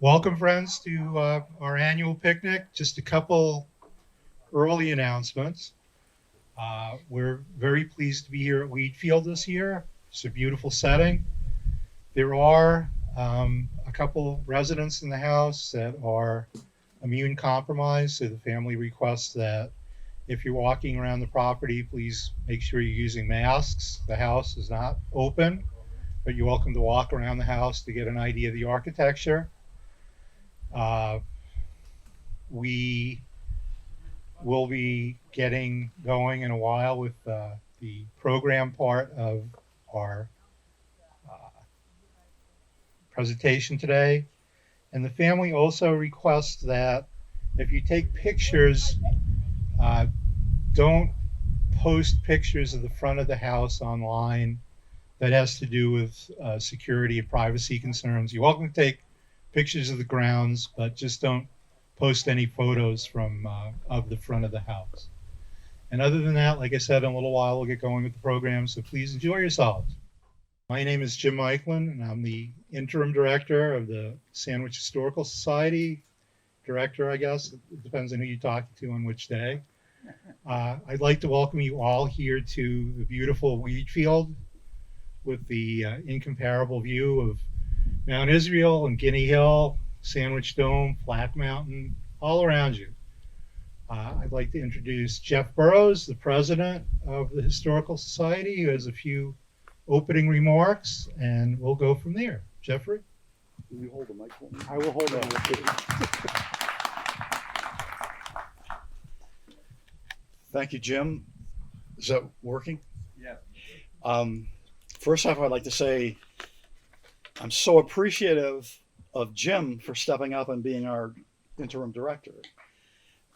Welcome, friends, to our annual picnic. Just a couple early announcements. We're very pleased to be here at Wheatfield this year. It's a beautiful setting. There are a couple residents in the house that are immune compromised, so the family requests that if you're walking around the property, please make sure you're using masks. The house is not open, but you're welcome to walk around the house to get an idea of the architecture. Uh, we will be getting going in a while with the program part of our uh, presentation today. And the family also requests that if you take pictures, uh, don't post pictures of the front of the house online. That has to do with security and privacy concerns. You're welcome to take pictures of the grounds, but just don't post any photos from of the front of the house. And other than that, like I said, in a little while we'll get going with the program, so please enjoy yourselves. My name is Jim Meichland, and I'm the interim director of the Sandwich Historical Society. Director, I guess. It depends on who you're talking to on which day. I'd like to welcome you all here to the beautiful Wheatfield with the incomparable view of Mount Israel and Guinea Hill, Sandwich Dome, Flat Mountain, all around you. I'd like to introduce Jeff Burroughs, the president of the Historical Society, who has a few opening remarks, and we'll go from there. Jeffrey? Will you hold the mic for me? I will hold on. Thank you, Jim. Is that working? Yeah. First off, I'd like to say I'm so appreciative of Jim for stepping up and being our interim director.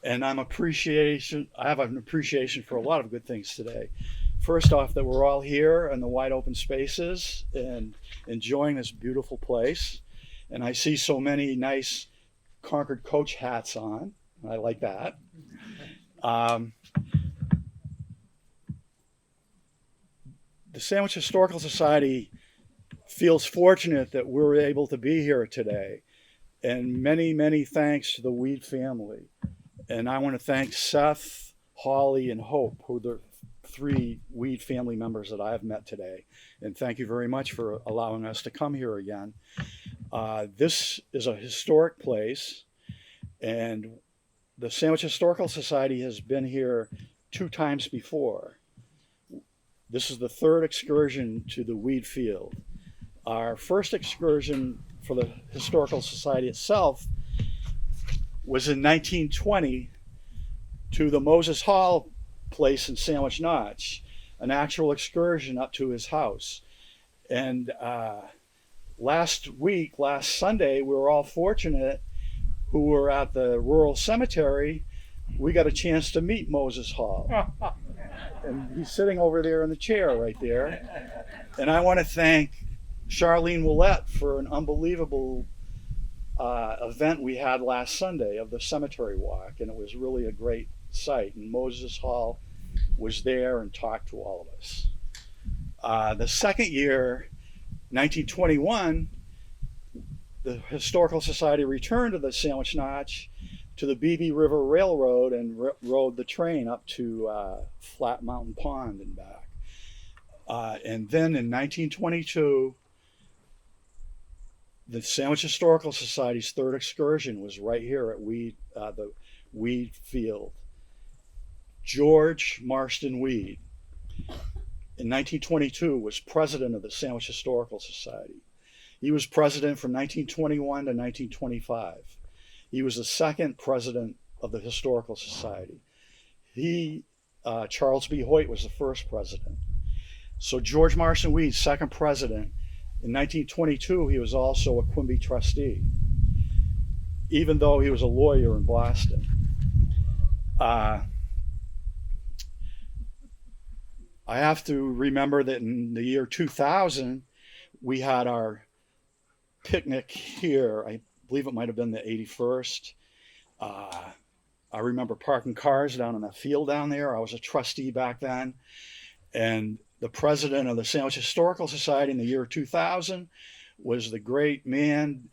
And I have an appreciation for a lot of good things today. First off, that we're all here in the wide open spaces and enjoying this beautiful place. And I see so many nice Concord coach hats on. I like that. The Sandwich Historical Society feels fortunate that we're able to be here today. And many, many thanks to the Weed family. And I want to thank Seth, Holly, and Hope, who are the three Weed family members that I've met today. And thank you very much for allowing us to come here again. This is a historic place, and the Sandwich Historical Society has been here 2 times before. This is the 3rd excursion to the Weed Field. Our first excursion for the Historical Society itself was in 1920 to the Moses Hall place in Sandwich Notch, an actual excursion up to his house. And last Sunday, we were all fortunate who were at the rural cemetery. We got a chance to meet Moses Hall. And he's sitting over there in the chair right there. And I want to thank Charlene Willette for an unbelievable event we had last Sunday of the cemetery walk. And it was really a great sight. And Moses Hall was there and talked to all of us. The second year, 1921, the Historical Society returned to the Sandwich Notch to the Beebe River Railroad and rode the train up to Flat Mountain Pond and back. And then in 1922, the Sandwich Historical Society's 3rd excursion was right here at the Weed Field. George Marston Weed, in 1922, was president of the Sandwich Historical Society. He was president from 1921 to 1925. He was the 2nd president of the Historical Society. Charles B. Hoyt was the 1st president. So George Marston Weed, 2nd president. In 1922, he was also a Quimby trustee, even though he was a lawyer in Boston. I have to remember that in the year 2000, we had our picnic here. I believe it might have been the 81st. I remember parking cars down in that field down there. I was a trustee back then. And the president of the Sandwich Historical Society in the year 2000 was the great man,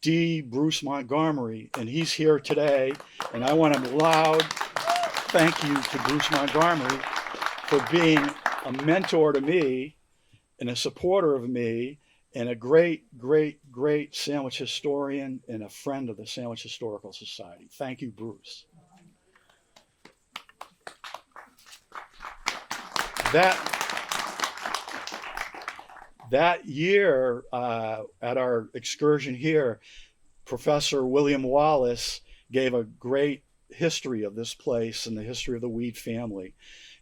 D. Bruce Montgomery, and he's here today. And I want a loud thank you to Bruce Montgomery for being a mentor to me and a supporter of me and a great, great, great sandwich historian and a friend of the Sandwich Historical Society. Thank you, Bruce. That year at our excursion here, Professor William Wallace gave a great history of this place and the history of the Weed family.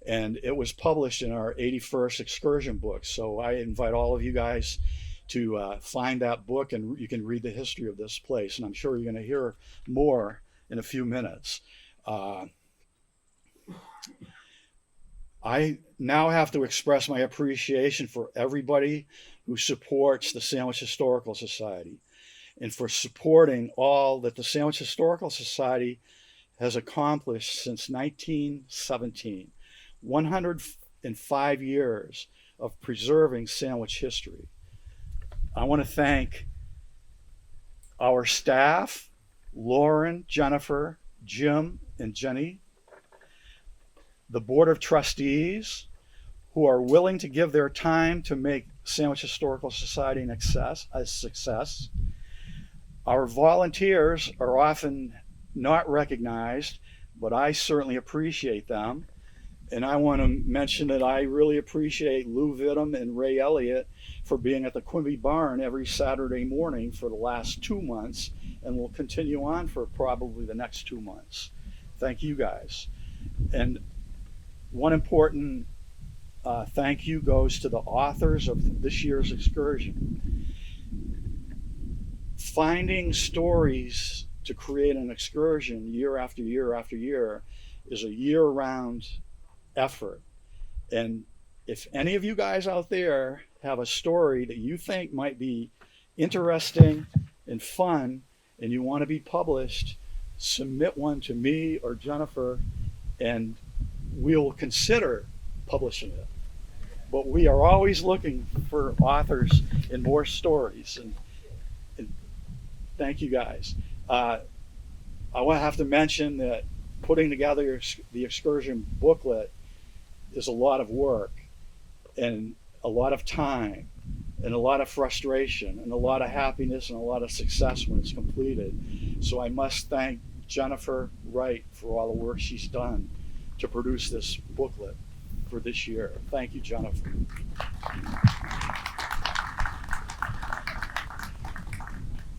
And it was published in our 81st excursion book. So I invite all of you guys to find that book, and you can read the history of this place. And I'm sure you're going to hear more in a few minutes. I now have to express my appreciation for everybody who supports the Sandwich Historical Society and for supporting all that the Sandwich Historical Society has accomplished since 1917. 105 years of preserving sandwich history. I want to thank our staff, Lauren, Jennifer, Jim, and Jenny, the Board of Trustees, who are willing to give their time to make Sandwich Historical Society a success. Our volunteers are often not recognized, but I certainly appreciate them. And I want to mention that I really appreciate Lou Vidum and Ray Elliott for being at the Quimby Barn every Saturday morning for the last 2 months, and will continue on for probably the next 2 months. Thank you guys. And one important thank you goes to the authors of this year's excursion. Finding stories to create an excursion year after year after year is a year-round effort. And if any of you guys out there have a story that you think might be interesting and fun and you want to be published, submit one to me or Jennifer and we'll consider publishing it. But we are always looking for authors and more stories. And thank you guys. I want to have to mention that putting together the excursion booklet is a lot of work and a lot of time and a lot of frustration and a lot of happiness and a lot of success when it's completed. So I must thank Jennifer Wright for all the work she's done to produce this booklet for this year. Thank you, Jennifer.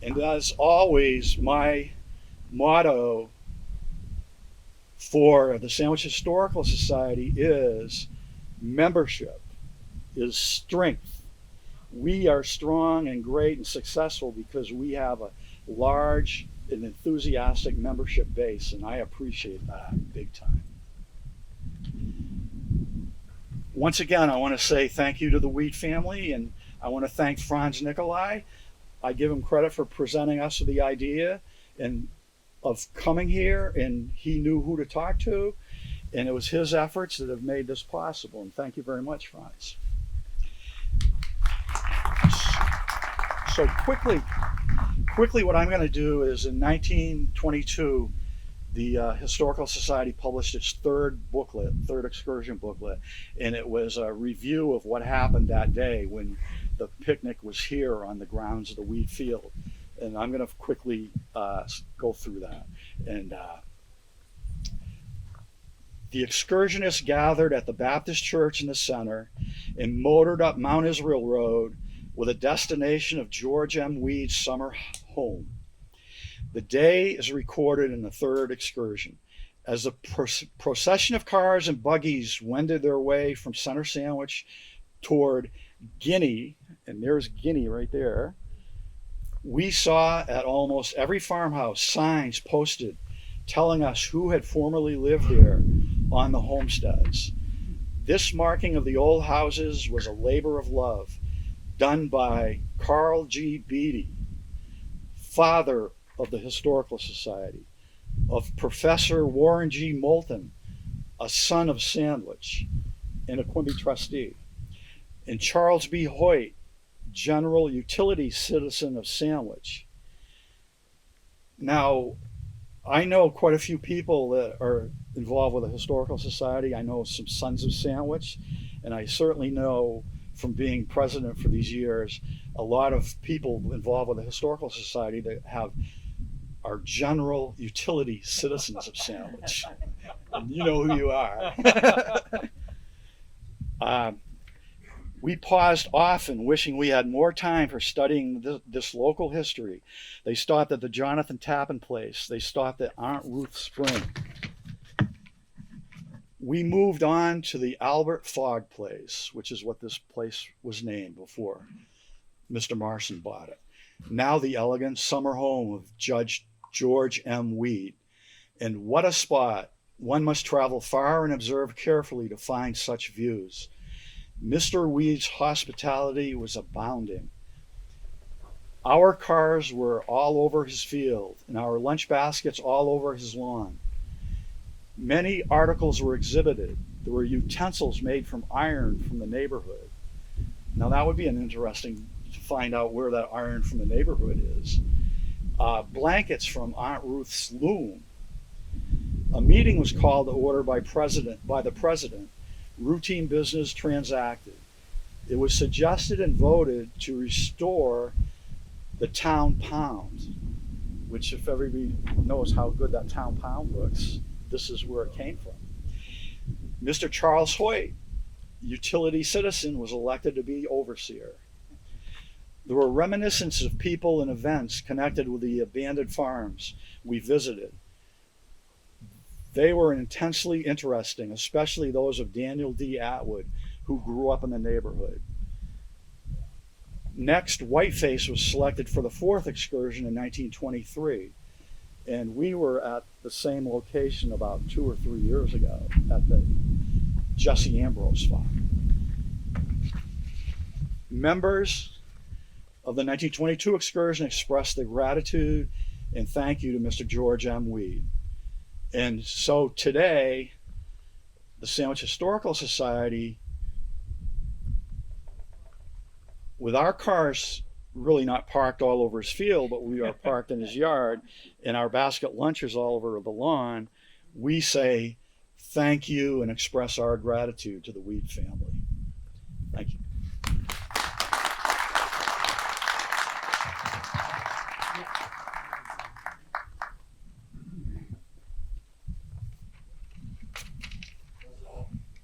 And as always, my motto for the Sandwich Historical Society is membership is strength. We are strong and great and successful because we have a large and enthusiastic membership base, and I appreciate that big time. Once again, I want to say thank you to the Weed family, and I want to thank Franz Nicolai. I give him credit for presenting us with the idea and of coming here, and he knew who to talk to, and it was his efforts that have made this possible. And thank you very much, Franz. So quickly, what I'm going to do is in 1922, the Historical Society published its third excursion booklet, and it was a review of what happened that day when the picnic was here on the grounds of the Weed Field. And I'm going to quickly go through that. And the excursionists gathered at the Baptist Church in the center and motored up Mount Israel Road with a destination of George M. Weed's summer home. The day is recorded in the third excursion. As the procession of cars and buggies wended their way from Center Sandwich toward Guinea, and there's Guinea right there, we saw at almost every farmhouse signs posted telling us who had formerly lived there on the homesteads. This marking of the old houses was a labor of love done by Carl G. Beatty, father of the Historical Society, of Professor Warren G. Moulton, a son of Sandwich and a Quimby trustee, and Charles B. Hoyt, general utility citizen of Sandwich. Now, I know quite a few people that are involved with the Historical Society. I know some Sons of Sandwich, and I certainly know from being president for these years, a lot of people involved with the Historical Society that are general utility citizens of Sandwich. And you know who you are. We paused often, wishing we had more time for studying this local history. They stopped at the Jonathan Tappan Place. They stopped at Aunt Ruth Spring. We moved on to the Albert Fogg Place, which is what this place was named before Mr. Marson bought it. Now the elegant summer home of Judge George M. Weed. And what a spot. One must travel far and observe carefully to find such views. Mr. Weed's hospitality was abounding. Our cars were all over his field and our lunch baskets all over his lawn. Many articles were exhibited. There were utensils made from iron from the neighborhood. Now that would be an interesting to find out where that iron from the neighborhood is. Blankets from Aunt Ruth's loom. A meeting was called to order by the president. Routine business transacted. It was suggested and voted to restore the town pound, which if everybody knows how good that town pound looks, this is where it came from. Mr. Charles Hoyt, utility citizen, was elected to be overseer. There were reminiscences of people and events connected with the abandoned farms we visited. They were intensely interesting, especially those of Daniel D. Atwood, who grew up in the neighborhood. Next, Whiteface was selected for the fourth excursion in 1923, and we were at the same location about 2 or 3 years ago at the Jesse Ambrose farm. Members of the 1922 excursion expressed their gratitude and thank you to Mr. George M. Weed. And so today, the Sandwich Historical Society, with our cars really not parked all over his field, but we are parked in his yard, and our basket lunches all over the lawn, we say thank you and express our gratitude to the Weed family. Thank you.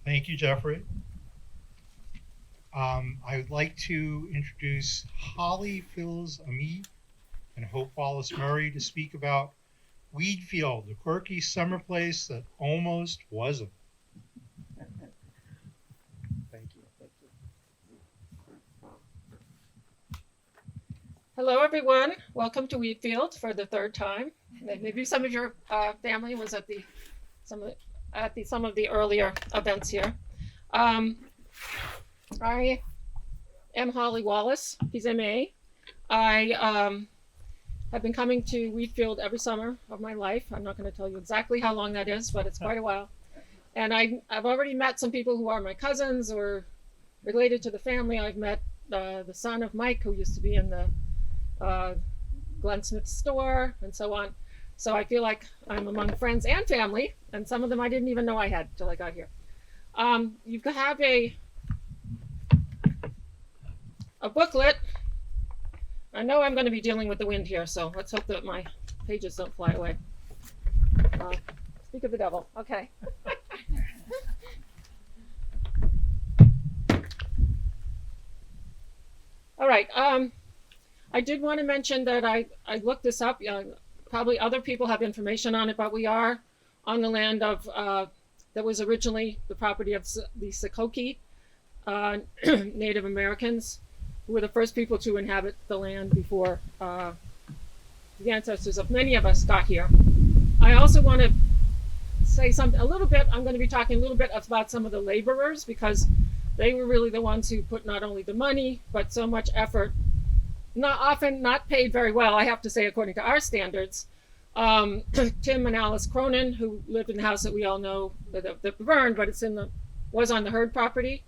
Thank you, Jeffrey. I would like to introduce Holly Phils-Ami and Hope Wallace Murray to speak about Weedfield, the quirky summer place that almost wasn't. Thank you. Hello, everyone. Welcome to Weedfield for the third time. Maybe some of your family was at some of the earlier events here. I am Holly Wallace. He's MA. I have been coming to Weedfield every summer of my life. I'm not going to tell you exactly how long that is, but it's quite a while. And I've already met some people who are my cousins or related to the family. I've met the son of Mike, who used to be in the Glenn Smith store, and so on. So I feel like I'm among friends and family, and some of them I didn't even know I had till I got here. You have a booklet. I know I'm going to be dealing with the wind here, so let's hope that my pages don't fly away. Speak of the devil. Okay. All right. I did want to mention that I looked this up. Probably other people have information on it, but we are on the land of that was originally the property of the Sakoki Native Americans, who were the first people to inhabit the land before the ancestors of many of us got here. I also want to say a little bit. I'm going to be talking a little bit about some of the laborers, because they were really the ones who put not only the money but so much effort. Often not paid very well, I have to say, according to our standards. Tim and Alice Cronin, who lived in the house that we all know that burned, but was on the Hurd property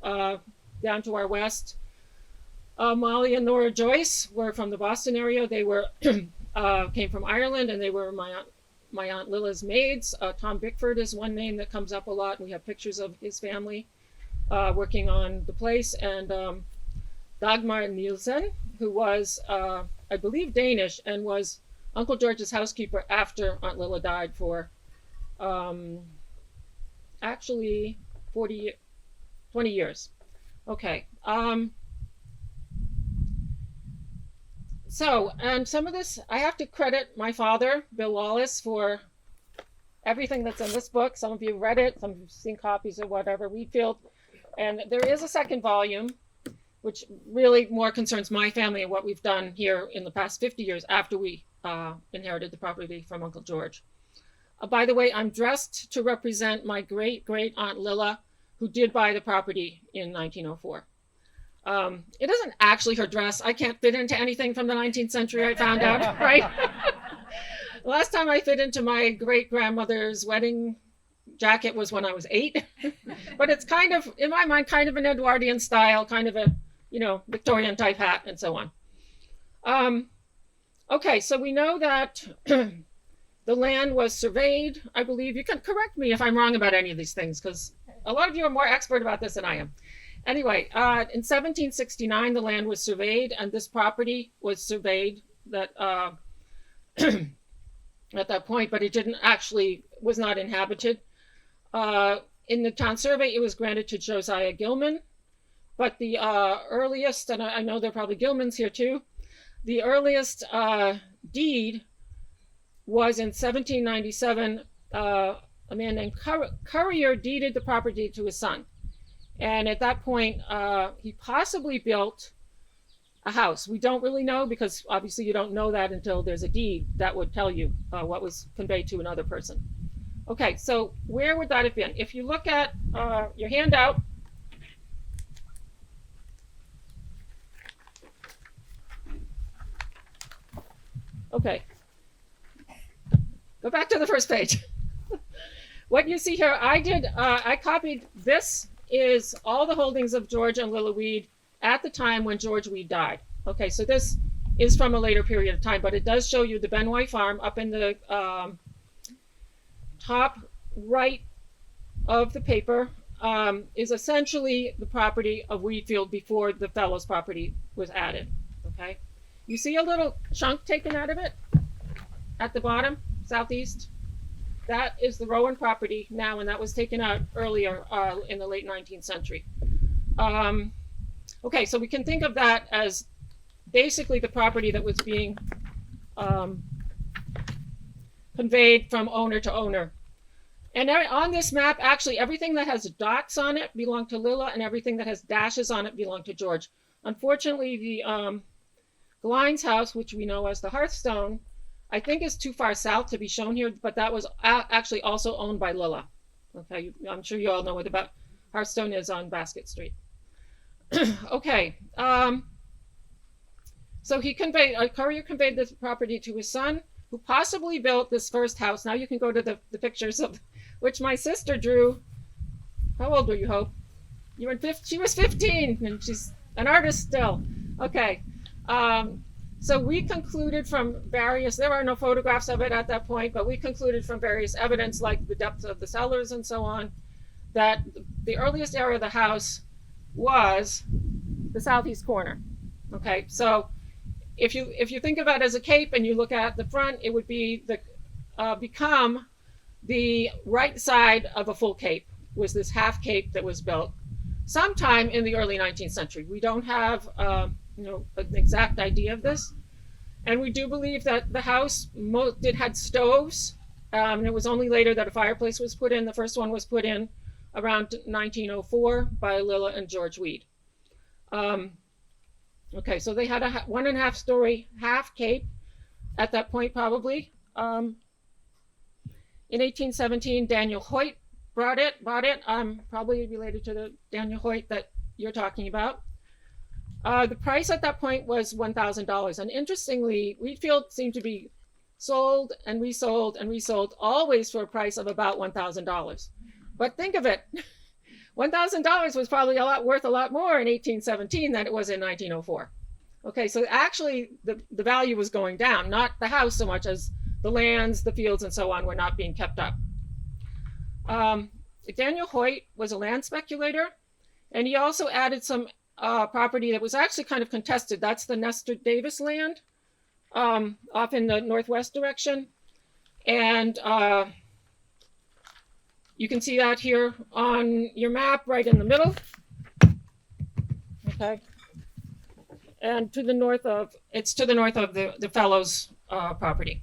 down to our west. Molly and Nora Joyce were from the Boston area. They were came from Ireland, and they were my aunt Lilla's maids. Tom Bickford is one name that comes up a lot. We have pictures of his family working on the place, and Dagmar Nielsen, who was, I believe, Danish, and was Uncle George's housekeeper after Aunt Lilla died for actually 20 years. Okay. So, and some of this, I have to credit my father, Bill Wallace, for everything that's in this book. Some of you read it, some of you have seen copies or whatever, Wheatfield. And there is a second volume, which really more concerns my family and what we've done here in the past 50 years after we inherited the property from Uncle George. By the way, I'm dressed to represent my great Aunt Lilla, who did buy the property in 1904. It isn't actually her dress. I can't fit into anything from the 19th century, I found out, right? The last time I fit into my great-grandmother's wedding jacket was when I was 8. But it's kind of, in my mind, kind of an Edwardian style, kind of a, Victorian type hat and so on. Okay, so we know that the land was surveyed, I believe. You can correct me if I'm wrong about any of these things, because a lot of you are more expert about this than I am. Anyway, in 1769, the land was surveyed, and this property was surveyed that at that point, but it was not inhabited. In the town survey, it was granted to Josiah Gilman, but the earliest, and I know there are probably Gilmans here too, the earliest deed was in 1797. A man named Currier deeded the property to his son. And at that point, he possibly built a house. We don't really know, because obviously you don't know that until there's a deed that would tell you what was conveyed to another person. Okay, so where would that have been? If you look at your handout, okay, go back to the first page. What you see here, I copied this. Is all the holdings of George and Lilla Weed at the time when George Weed died. Okay, so this is from a later period of time, but it does show you the Benway farm up in the top right of the paper is essentially the property of Wheatfield before the Fellows property was added. Okay, you see a little chunk taken out of it at the bottom, southeast. That is the Rowan property now, and that was taken out earlier in the late 19th century. Okay, so we can think of that as basically the property that was being conveyed from owner to owner. And on this map, actually, everything that has dots on it belonged to Lilla, and everything that has dashes on it belonged to George. Unfortunately, the Glines house, which we know as the Hearthstone, I think is too far south to be shown here, but that was actually also owned by Lilla. Okay, I'm sure you all know what Hearthstone is on Basket Street. Okay, so Currier conveyed this property to his son, who possibly built this first house. Now you can go to the pictures of which my sister drew. How old were you, Hope? You were she was 15, and she's an artist still. Okay. So we concluded from there are no photographs of it at that point, but we concluded from various evidence, like the depth of the cellars and so on, that the earliest area of the house was the southeast corner. Okay, so if you think of it as a cape and you look at the front, it would be become the right side of a full cape, was this half cape that was built sometime in the early 19th century. We don't have an exact idea of this, and we do believe that the house had stoves, and it was only later that a fireplace was put in. The first one was put in around 1904 by Lilla and George Weed. Okay, so they had a 1.5 story half cape at that point, probably. In 1817, Daniel Hoyt bought it. Probably related to the Daniel Hoyt that you're talking about. The price at that point was $1,000. And interestingly, Wheatfield seemed to be sold and resold and resold, always for a price of about $1,000. But think of it, $1,000 was probably worth a lot more in 1817 than it was in 1904. Okay, so actually the value was going down, not the house so much as the lands, the fields, and so on were not being kept up. Daniel Hoyt was a land speculator, and he also added some property that was actually kind of contested. That's the Nestor Davis land off in the northwest direction. And you can see that here on your map right in the middle. Okay. And to the north of, it's to the north of the Fellows property.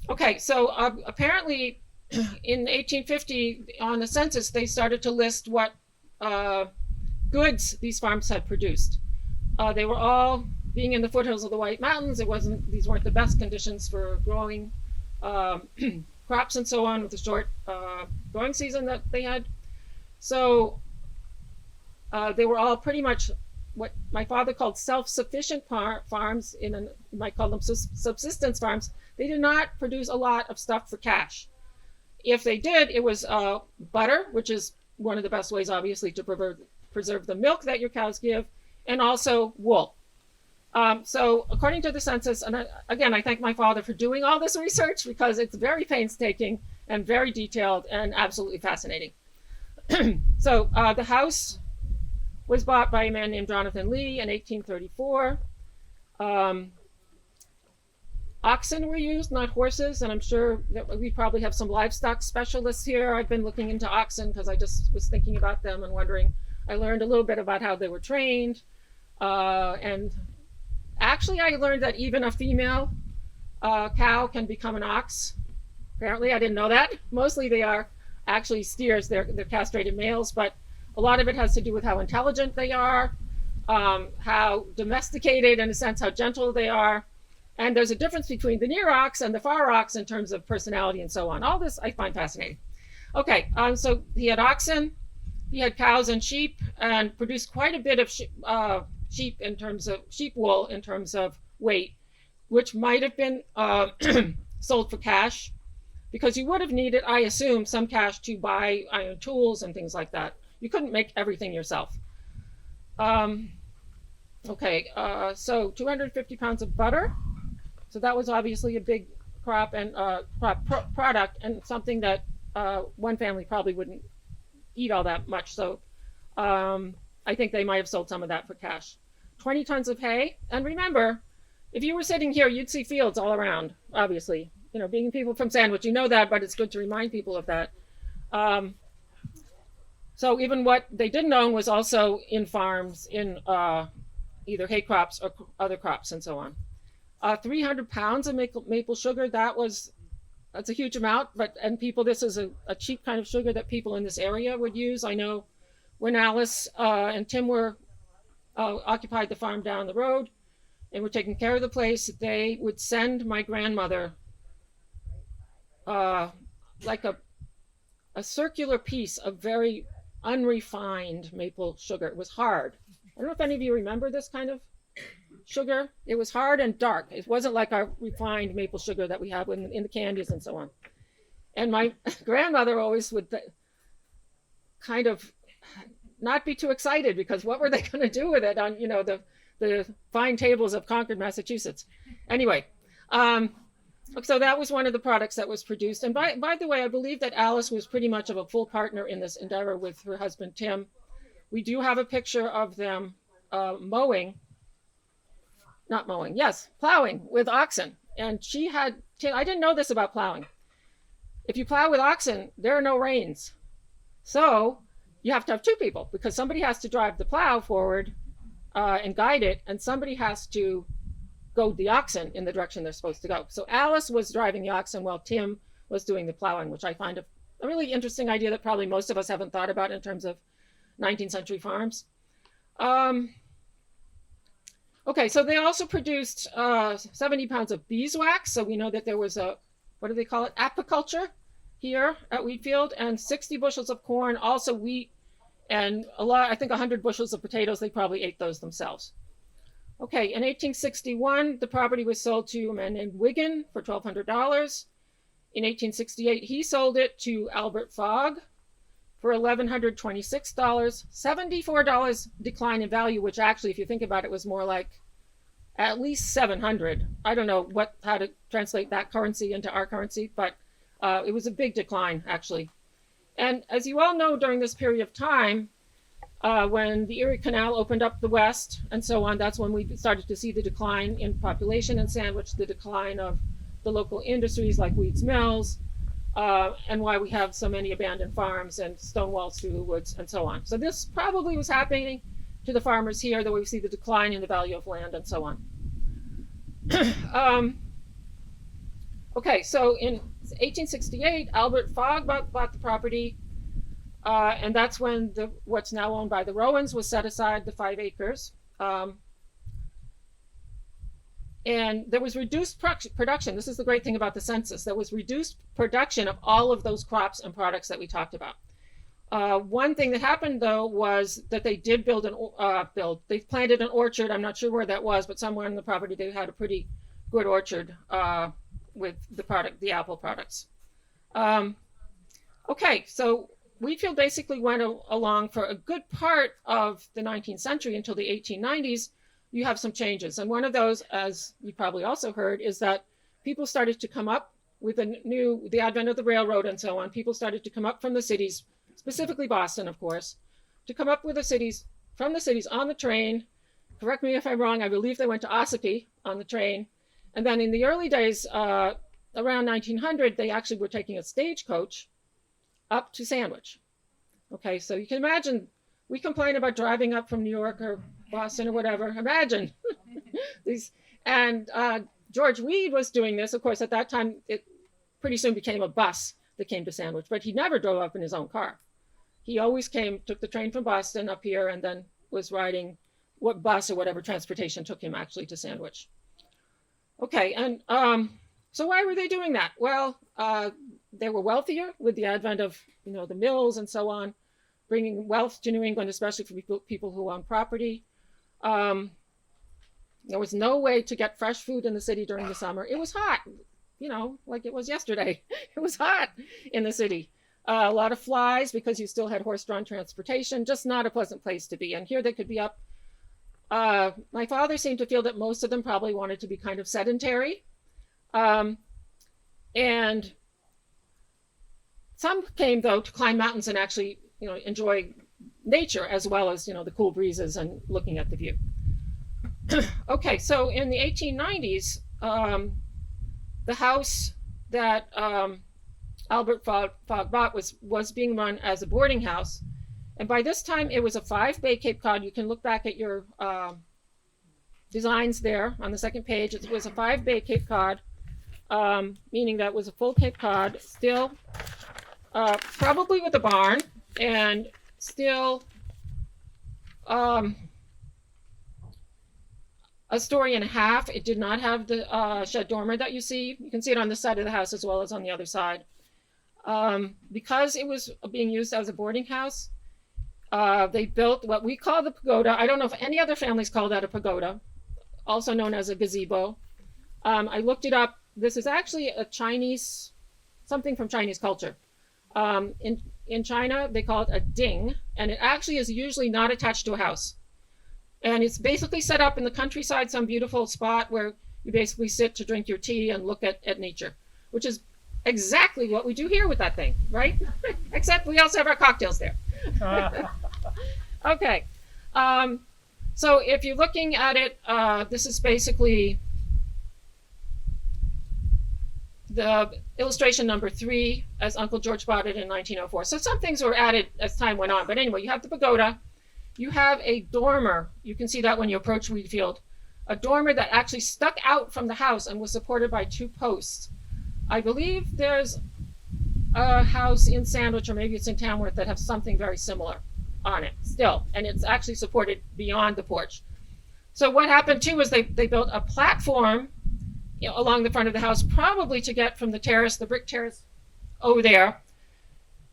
Okay, so apparently in 1850 on the census, they started to list what goods these farms had produced. They were all being in the foothills of the White Mountains. These weren't the best conditions for growing crops and so on with the short growing season that they had. So they were all pretty much what my father called self-sufficient farms. You might call them subsistence farms. They did not produce a lot of stuff for cash. If they did, it was butter, which is one of the best ways, obviously, to preserve the milk that your cows give, and also wool. So according to the census, and again, I thank my father for doing all this research because it's very painstaking and very detailed and absolutely fascinating. So the house was bought by a man named Jonathan Lee in 1834. Oxen were used, not horses, and I'm sure that we probably have some livestock specialists here. I've been looking into oxen because I just was thinking about them and wondering. I learned a little bit about how they were trained, and actually I learned that even a female cow can become an ox. Apparently, I didn't know that. Mostly they are actually steers. They're castrated males, but a lot of it has to do with how intelligent they are, how domesticated, in a sense, how gentle they are. And there's a difference between the near ox and the far ox in terms of personality and so on. All this I find fascinating. Okay, so he had oxen, he had cows and sheep, and produced quite a bit of sheep in terms of sheep wool in terms of weight, which might have been sold for cash, because you would have needed, I assume, some cash to buy iron tools and things like that. You couldn't make everything yourself. Okay, so 250 pounds of butter. So that was obviously a big crop and product, and something that one family probably wouldn't eat all that much. So I think they might have sold some of that for cash. 20 tons of hay. And remember, if you were sitting here, you'd see fields all around, obviously. You know, being people from Sandwich, you know that, but it's good to remind people of that. So even what they didn't own was also in farms, in either hay crops or other crops and so on. 300 pounds of maple sugar, that's a huge amount, and people, this is a cheap kind of sugar that people in this area would use. I know when Alice and Tim were occupied the farm down the road and were taking care of the place, they would send my grandmother like a circular piece of very unrefined maple sugar. It was hard. I don't know if any of you remember this kind of sugar. It was hard and dark. It wasn't like our refined maple sugar that we have in the candies and so on. And my grandmother always would kind of not be too excited, because what were they going to do with it on, the fine tables of Concord, Massachusetts? Anyway, so that was one of the products that was produced. And by the way, I believe that Alice was pretty much of a full partner in this endeavor with her husband, Tim. We do have a picture of them plowing with oxen. And I didn't know this about plowing. If you plow with oxen, there are no reins. So you have to have two people, because somebody has to drive the plow forward and guide it, and somebody has to goad the oxen in the direction they're supposed to go. So Alice was driving the oxen while Tim was doing the plowing, which I find a really interesting idea that probably most of us haven't thought about in terms of 19th century farms. Okay, so they also produced 70 pounds of beeswax. So we know that there was what do they call it? Apiculture here at Wheatfield, and 60 bushels of corn, also wheat, and I think 100 bushels of potatoes. They probably ate those themselves. Okay, in 1861, the property was sold to a man named Wigan for $1,200. In 1868, he sold it to Albert Fogg. for $1,126, $74 decline in value, which actually, if you think about it, was more like at least 700. I don't know how to translate that currency into our currency, but it was a big decline, actually. And as you all know, during this period of time, when the Erie Canal opened up the west and so on, that's when we started to see the decline in population in Sandwich, the decline of the local industries like Weeds Mills, and why we have so many abandoned farms and stone walls through the woods and so on. So this probably was happening to the farmers here, that we see the decline in the value of land and so on. Okay, so in 1868, Albert Fogg bought the property, and that's when what's now owned by the Rowans was set aside, the 5 acres. And there was reduced production. This is the great thing about the census. There was reduced production of all of those crops and products that we talked about. One thing that happened, though, was that they did they planted an orchard. I'm not sure where that was, but somewhere on the property they had a pretty good orchard with the apple products. Okay, so Wheatfield basically went along for a good part of the 19th century until the 1890s. You have some changes. And one of those, as you probably also heard, is that people started to come up with the advent of the railroad and so on. People started to come up from the cities, specifically Boston, of course, to come up with from the cities on the train. Correct me if I'm wrong, I believe they went to Ossipee on the train. And then in the early days, around 1900, they actually were taking a stagecoach up to Sandwich. Okay, so you can imagine, we complain about driving up from New York or Boston or whatever. Imagine these. And George Weed was doing this. Of course, at that time, it pretty soon became a bus that came to Sandwich, but he never drove up in his own car. He always took the train from Boston up here, and then was riding what bus or whatever transportation took him actually to Sandwich. Okay, and so why were they doing that? Well, they were wealthier with the advent of the mills and so on, bringing wealth to New England, especially for people who own property. There was no way to get fresh food in the city during the summer. It was hot, like it was yesterday. It was hot in the city. A lot of flies because you still had horse-drawn transportation, just not a pleasant place to be. And here they could be up. My father seemed to feel that most of them probably wanted to be kind of sedentary. And some came, though, to climb mountains and actually, enjoy nature as well as, the cool breezes and looking at the view. Okay, so in the 1890s, the house that Albert Fogg bought was being run as a boarding house. And by this time, it was a 5-bay Cape Cod. You can look back at your designs there on the second page. It was a 5-bay Cape Cod, meaning that was a full Cape Cod, still probably with a barn, and still a story and a half. It did not have the shed dormer that you see. You can see it on the side of the house as well as on the other side. Because it was being used as a boarding house, they built what we call the pagoda. I don't know if any other families call that a pagoda, also known as a gazebo. I looked it up. This is actually something from Chinese culture. In China, they call it a ding, and it actually is usually not attached to a house. And it's basically set up in the countryside, some beautiful spot where you basically sit to drink your tea and look at nature, which is exactly what we do here with that thing, right? Except we also have our cocktails there. Okay. So if you're looking at it, this is basically the illustration number 3 as Uncle George bought it in 1904. So some things were added as time went on. But anyway, you have the pagoda. You have a dormer. You can see that when you approach Wheatfield. A dormer that actually stuck out from the house and was supported by 2 posts. I believe there's a house in Sandwich, or maybe it's in Tamworth, that have something very similar on it still. And it's actually supported beyond the porch. So what happened too was they built a platform along the front of the house, probably to get from the terrace, the brick terrace over there,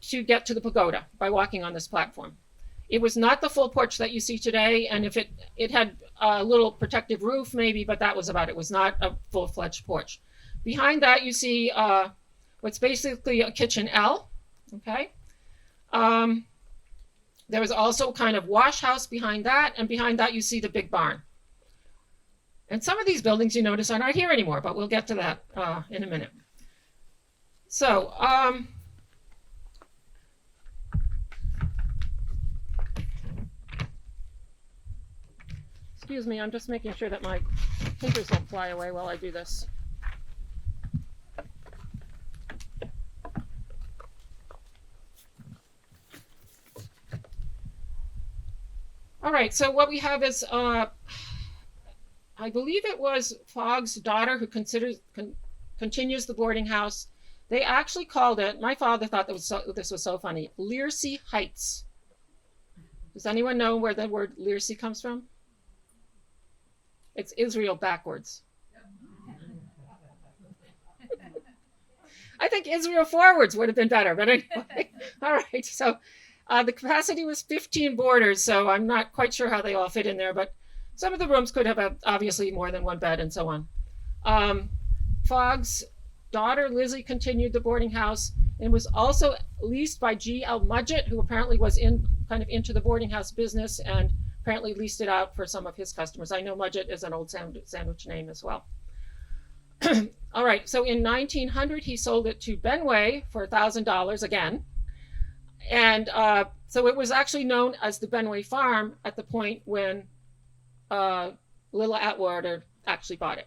to get to the pagoda by walking on this platform. It was not the full porch that you see today, and if it had a little protective roof maybe, but that was about it. It was not a full-fledged porch. Behind that you see what's basically a kitchen L, okay? There was also kind of wash house behind that, and behind that you see the big barn. And some of these buildings you notice are not here anymore, but we'll get to that in a minute. So, excuse me, I'm just making sure that my papers don't fly away while I do this. All right, so what we have is, I believe it was Fogg's daughter who continues the boarding house. They actually called it, my father thought this was so funny, Learsea Heights. Does anyone know where the word Learsea comes from? It's Israel backwards. I think Israel forwards would have been better, but anyway. All right, so the capacity was 15 boarders, so I'm not quite sure how they all fit in there, but some of the rooms could have obviously more than one bed and so on. Fogg's daughter, Lizzie, continued the boarding house and was also leased by G.L. Mudgett, who apparently was into the boarding house business and apparently leased it out for some of his customers. I know Mudgett is an old sandwich name as well. All right, so in 1900, he sold it to Benway for $1,000 again. And so it was actually known as the Benway Farm at the point when Lilla Atwater actually bought it.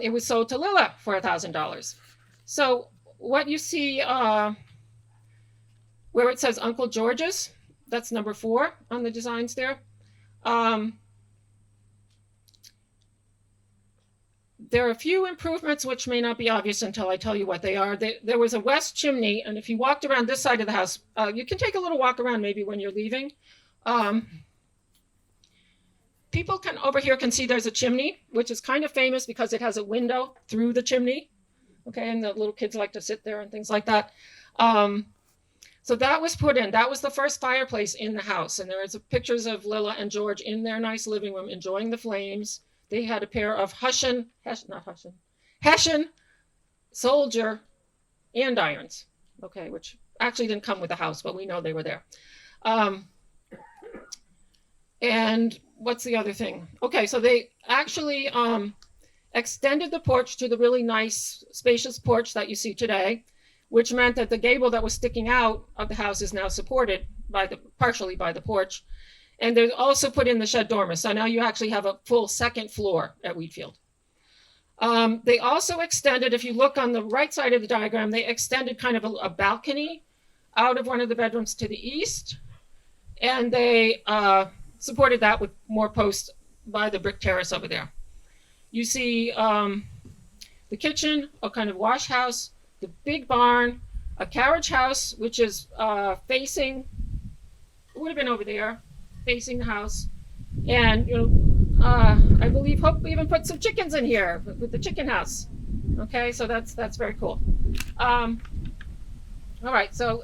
It was sold to Lilla for $1,000. So what you see where it says Uncle George's, that's number 4 on the designs there. There are a few improvements which may not be obvious until I tell you what they are. There was a west chimney, and if you walked around this side of the house, you can take a little walk around maybe when you're leaving. People over here can see there's a chimney, which is kind of famous because it has a window through the chimney. Okay, and the little kids like to sit there and things like that. So that was put in. That was the first fireplace in the house. And there is pictures of Lilla and George in their nice living room enjoying the flames. They had a pair of Hessian soldier andirons, okay, which actually didn't come with the house, but we know they were there. And what's the other thing? Okay, so they actually extended the porch to the really nice, spacious porch that you see today, which meant that the gable that was sticking out of the house is now supported partially by the porch. And they also put in the shed dormer. So now you actually have a full second floor at Wheatfield. They also extended, if you look on the right side of the diagram, they extended kind of a balcony out of one of the bedrooms to the east. And they supported that with more posts by the brick terrace over there. You see the kitchen, a kind of wash house, the big barn, a carriage house, which is facing, it would have been over there, facing the house. And, I believe Hope even put some chickens in here with the chicken house. Okay, so that's very cool. All right, so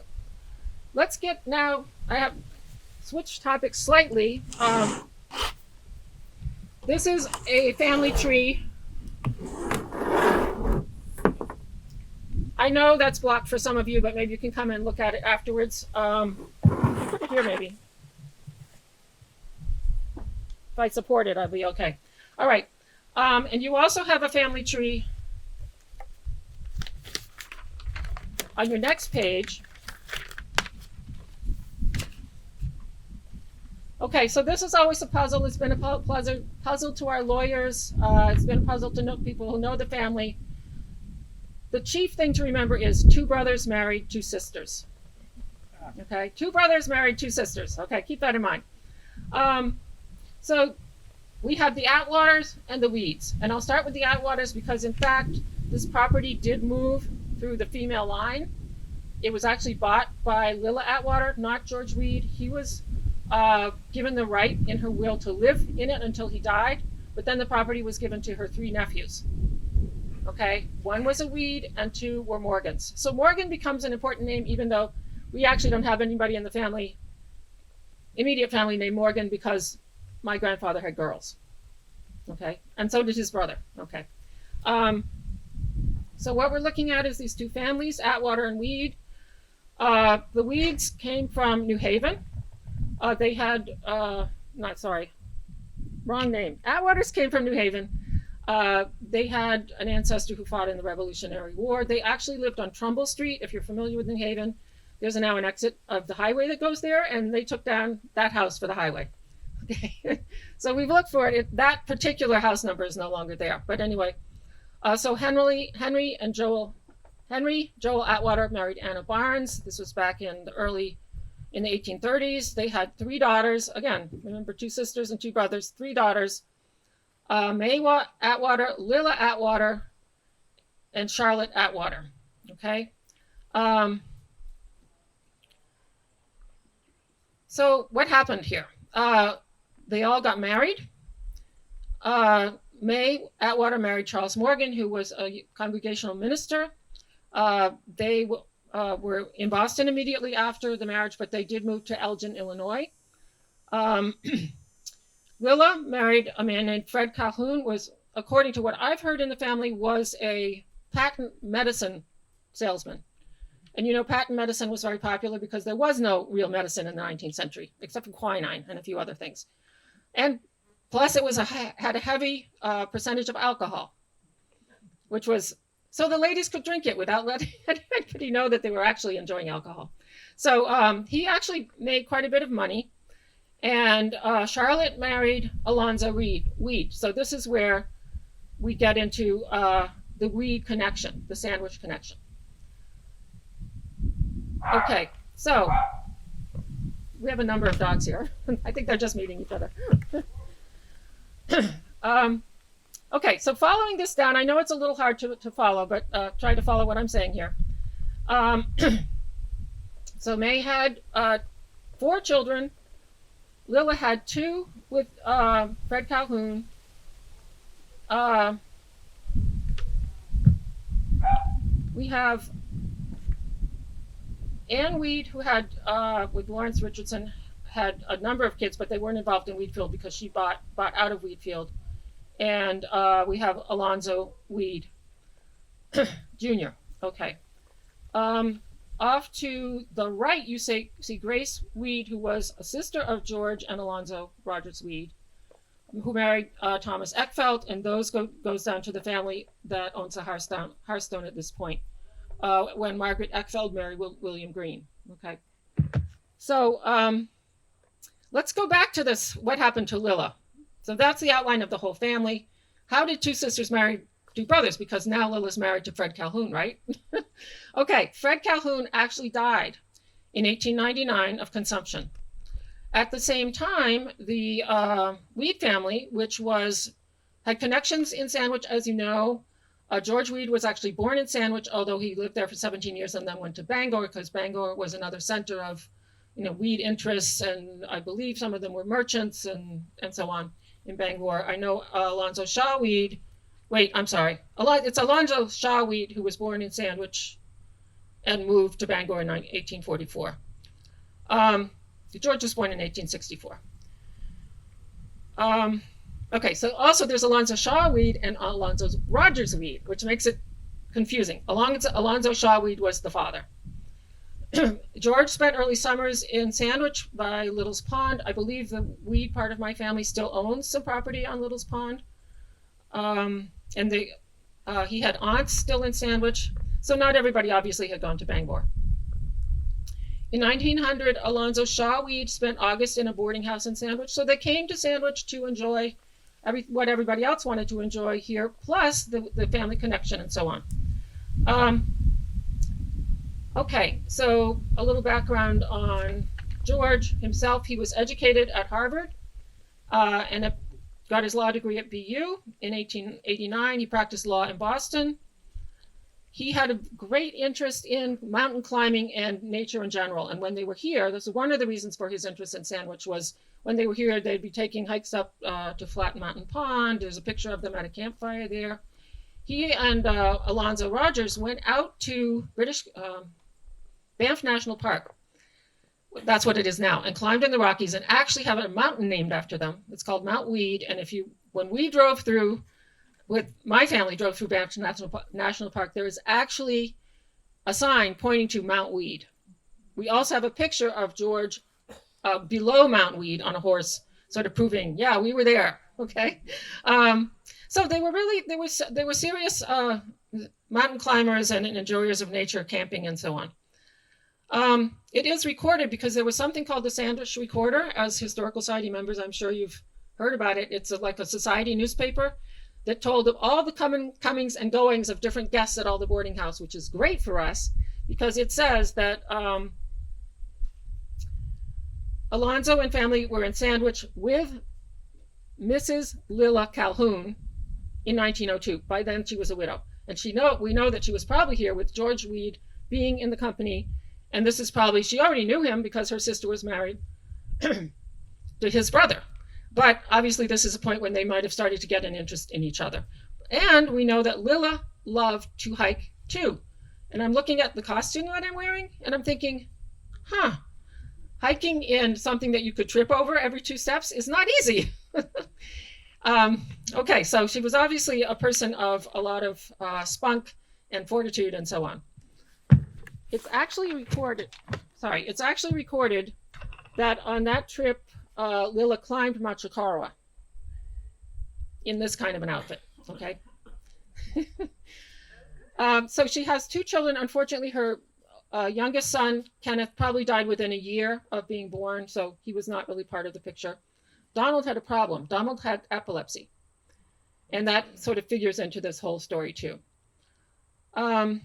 let's get now, I have switched topics slightly. This is a family tree. I know that's blocked for some of you, but maybe you can come and look at it afterwards. Put it here maybe. If I support it, I'll be okay. All right. And you also have a family tree on your next page. Okay, so this is always a puzzle. It's been a puzzle to our lawyers. It's been a puzzle to people who know the family. The chief thing to remember is 2 brothers married 2 sisters. Okay, 2 brothers married 2 sisters. Okay, keep that in mind. So we have the Atwaters and the Weeds. And I'll start with the Atwaters because, in fact, this property did move through the female line. It was actually bought by Lilla Atwater, not George Weed. He was given the right in her will to live in it until he died, but then the property was given to her 3 nephews. Okay, 1 was a Weed and 2 were Morgans. So Morgan becomes an important name, even though we actually don't have anybody in the family, immediate family named Morgan, because my grandfather had girls. Okay, and so did his brother. Okay, so what we're looking at is these 2 families, Atwater and Weed. The Weeds came from New Haven. They had, wrong name. Atwaters came from New Haven. They had an ancestor who fought in the Revolutionary War. They actually lived on Trumbull Street, if you're familiar with New Haven. There's now an exit of the highway that goes there, and they took down that house for the highway. Okay, so we've looked for it. That particular house number is no longer there. But anyway, so Henry Joel Atwater married Anna Barnes. This was back in the 1830s. They had 3 daughters. Again, remember, 2 sisters and 2 brothers, 3 daughters. May Atwater, Lilla Atwater, and Charlotte Atwater. Okay. So what happened here? They all got married. May Atwater married Charles Morgan, who was a congregational minister. They were in Boston immediately after the marriage, but they did move to Elgin, Illinois. Lilla married a man named Fred Calhoun, was, according to what I've heard in the family, was a patent medicine salesman. And you know, patent medicine was very popular because there was no real medicine in the 19th century, except for quinine and a few other things. And plus it was had a heavy percentage of alcohol, which was, so the ladies could drink it without letting anybody know that they were actually enjoying alcohol. So he actually made quite a bit of money. And Charlotte married Alonzo Weed. So this is where we get into the Weed connection, the sandwich connection. Okay, so we have a number of dogs here. I think they're just meeting each other. Okay, so following this down, I know it's a little hard to follow, but try to follow what I'm saying here. So May had 4 children. Lilla had 2 with Fred Calhoun. We have Anne Weed, who had, with Lawrence Richardson, had a number of kids, but they weren't involved in Wheatfield because she bought out of Wheatfield. And we have Alonzo Weed Jr. Okay. Off to the right, you see Grace Weed, who was a sister of George and Alonzo Rogers Weed, who married Thomas Eckfeldt, and those goes down to the family that owns the Hearthstone at this point, when Margaret Eckfeldt married William Green. Okay, so let's go back to this, what happened to Lilla. So that's the outline of the whole family. How did 2 sisters marry 2 brothers? Because now Lilla's married to Fred Calhoun, right? Okay, Fred Calhoun actually died in 1899 of consumption. At the same time, the Weed family, which had connections in Sandwich, as you know. George Weed was actually born in Sandwich, although he lived there for 17 years and then went to Bangor, because Bangor was another center of, weed interests, and I believe some of them were merchants and so on in Bangor. I know Alonzo Shaw Weed. Wait, I'm sorry. It's Alonzo Shaw Weed, who was born in Sandwich and moved to Bangor in 1844. George was born in 1864. Okay, so also there's Alonzo Shaw Weed and Alonzo Rogers Weed, which makes it confusing. Alonzo Shaw Weed was the father. George spent early summers in Sandwich by Little's Pond. I believe the Weed part of my family still owns some property on Little's Pond. And he had aunts still in Sandwich. So not everybody obviously had gone to Bangor. In 1900, Alonzo Shaw Weed spent August in a boarding house in Sandwich. So they came to Sandwich to enjoy what everybody else wanted to enjoy here, plus the family connection and so on. Okay, so a little background on George himself. He was educated at Harvard and got his law degree at BU. In 1889, he practiced law in Boston. He had a great interest in mountain climbing and nature in general. And when they were here, this is one of the reasons for his interest in Sandwich, was when they were here, they'd be taking hikes up to Flat Mountain Pond. There's a picture of them at a campfire there. He and Alonzo Rogers went out to Banff National Park. That's what it is now, and climbed in the Rockies and actually have a mountain named after them. It's called Mount Weed. And when we drove through, my family drove through Banff National Park, there is actually a sign pointing to Mount Weed. we also have a picture of George below Mount Weed on a horse, sort of proving, yeah, we were there. Okay. So they were serious mountain climbers and enjoyers of nature, camping, and so on. It is recorded because there was something called the Sandwich Recorder. As Historical Society members, I'm sure you've heard about it. It's like a society newspaper that told of all the comings and goings of different guests at all the boarding house, which is great for us because it says that Alonzo and family were in Sandwich with Mrs. Lilla Calhoun in 1902. By then she was a widow. And we know that she was probably here with George Weed being in the company. And this is probably, she already knew him because her sister was married to his brother. But obviously this is a point when they might have started to get an interest in each other. And we know that Lilla loved to hike too. And I'm looking at the costume that I'm wearing and I'm thinking, hiking in something that you could trip over every 2 steps is not easy. Okay, so she was obviously a person of a lot of spunk and fortitude and so on. It's actually recorded that on that trip, Lilla climbed Mount Chikarawa in this kind of an outfit, okay? So she has 2 children. Unfortunately, her youngest son, Kenneth, probably died within a year of being born, so he was not really part of the picture. Donald had a problem. Donald had epilepsy. And that sort of figures into this whole story too. So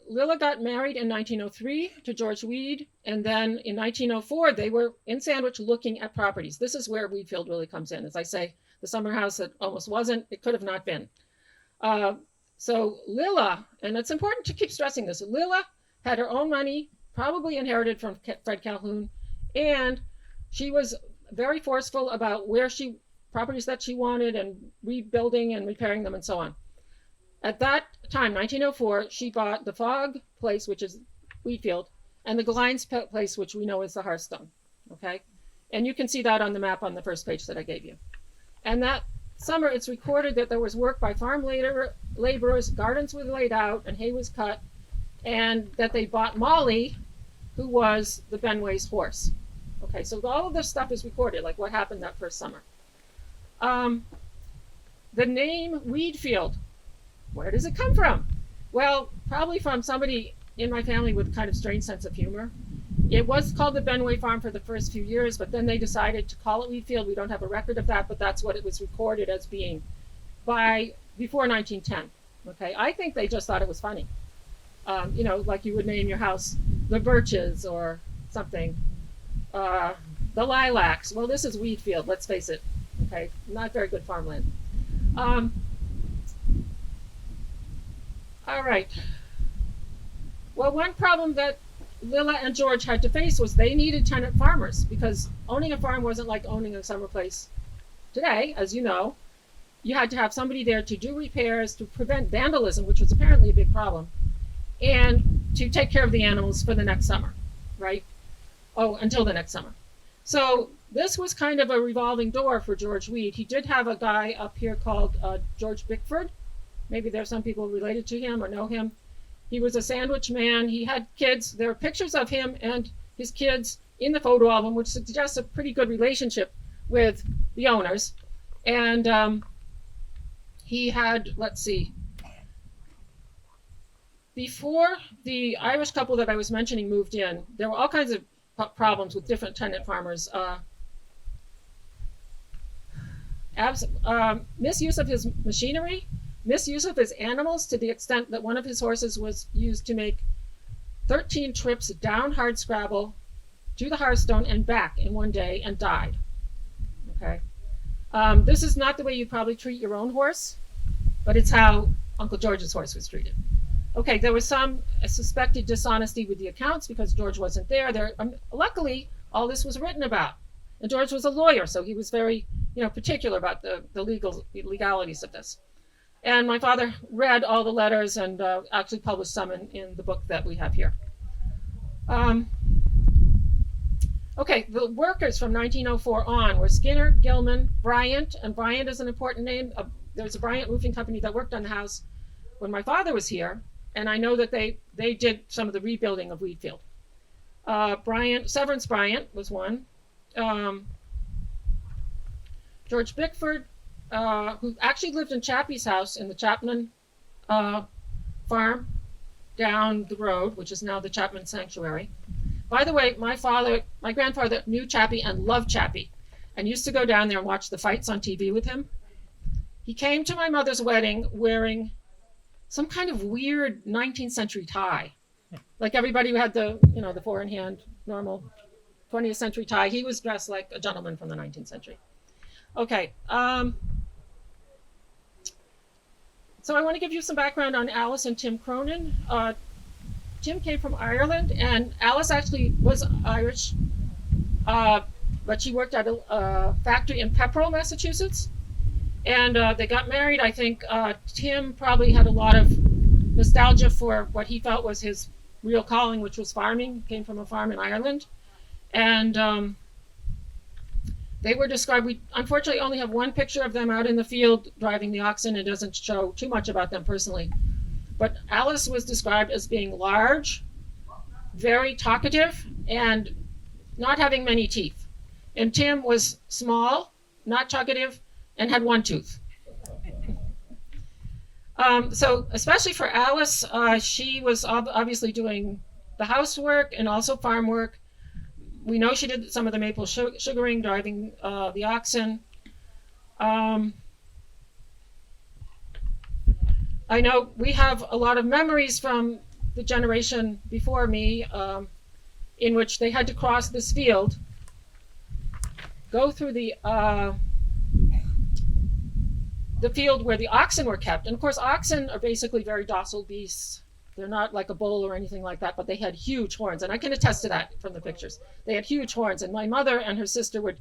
Lilla got married in 1903 to George Weed. And then in 1904, they were in Sandwich looking at properties. This is where Weedfield really comes in. As I say, the summer house that almost wasn't, it could have not been. So Lilla, and it's important to keep stressing this, Lilla had her own money, probably inherited from Fred Calhoun, and she was very forceful about properties that she wanted and rebuilding and repairing them and so on. At that time, 1904, she bought the Fogg place, which is Wheatfield, and the Glines place, which we know is the Hearthstone, okay? And you can see that on the map on the first page that I gave you. And that summer, it's recorded that there was work by farm laborers, gardens were laid out, and hay was cut, and that they bought Molly, who was the Benway's horse. Okay, so all of this stuff is recorded, like what happened that first summer. The name Weedfield, where does it come from? Well, probably from somebody in my family with kind of strange sense of humor. It was called the Benway Farm for the first few years, but then they decided to call it Weedfield. We don't have a record of that, but that's what it was recorded as being before 1910. Okay, I think they just thought it was funny. Like you would name your house the Birches or something. The Lilacs. Well, this is Weedfield, let's face it. Okay, not very good farmland. All right. Well, one problem that Lilla and George had to face was they needed tenant farmers because owning a farm wasn't like owning a summer place today, as you know. You had to have somebody there to do repairs, to prevent vandalism, which was apparently a big problem, and to take care of the animals for the next summer, right? Oh, until the next summer. So this was kind of a revolving door for George Weed. He did have a guy up here called George Bickford. Maybe there's some people related to him or know him. He was a Sandwich man. He had kids. There are pictures of him and his kids in the photo album, which suggests a pretty good relationship with the owners. And he had, let's see, before the Irish couple that I was mentioning moved in, there were all kinds of problems with different tenant farmers. Misuse of his machinery, misuse of his animals to the extent that one of his horses was used to make 13 trips down Hardscrabble to the Hearthstone and back in one day and died. Okay. This is not the way you probably treat your own horse, but it's how Uncle George's horse was treated. Okay, there was some suspected dishonesty with the accounts because George wasn't there. Luckily, all this was written about. And George was a lawyer, so he was very, particular about the legalities of this. And my father read all the letters and actually published some in the book that we have here. Okay, the workers from 1904 on were Skinner, Gilman, Bryant, and Bryant is an important name. There was a Bryant roofing company that worked on the house when my father was here. and I know that they did some of the rebuilding of Wheatfield. Severance Bryant was one. George Bickford, who actually lived in Chappie's house in the Chapman farm down the road, which is now the Chapman Sanctuary. By the way, my grandfather knew Chappie and loved Chappie and used to go down there and watch the fights on TV with him. He came to my mother's wedding wearing some kind of weird 19th century tie. Like everybody who had the four-in-hand, normal 20th century tie, he was dressed like a gentleman from the 19th century. Okay. So I want to give you some background on Alice and Tim Cronin. Tim came from Ireland, and Alice actually was Irish, but she worked at a factory in Pepperell, Massachusetts. And they got married. I think Tim probably had a lot of nostalgia for what he felt was his real calling, which was farming. He came from a farm in Ireland. And they were described, we unfortunately only have one picture of them out in the field driving the oxen. It doesn't show too much about them personally. But Alice was described as being large, very talkative, and not having many teeth. And Tim was small, not talkative, and had one tooth. So especially for Alice, she was obviously doing the housework and also farm work. We know she did some of the maple sugaring, driving the oxen. I know we have a lot of memories from the generation before me in which they had to cross this field, go through the field where the oxen were kept. And of course, oxen are basically very docile beasts. They're not like a bull or anything like that, but they had huge horns. And I can attest to that from the pictures. They had huge horns. And my mother and her sister would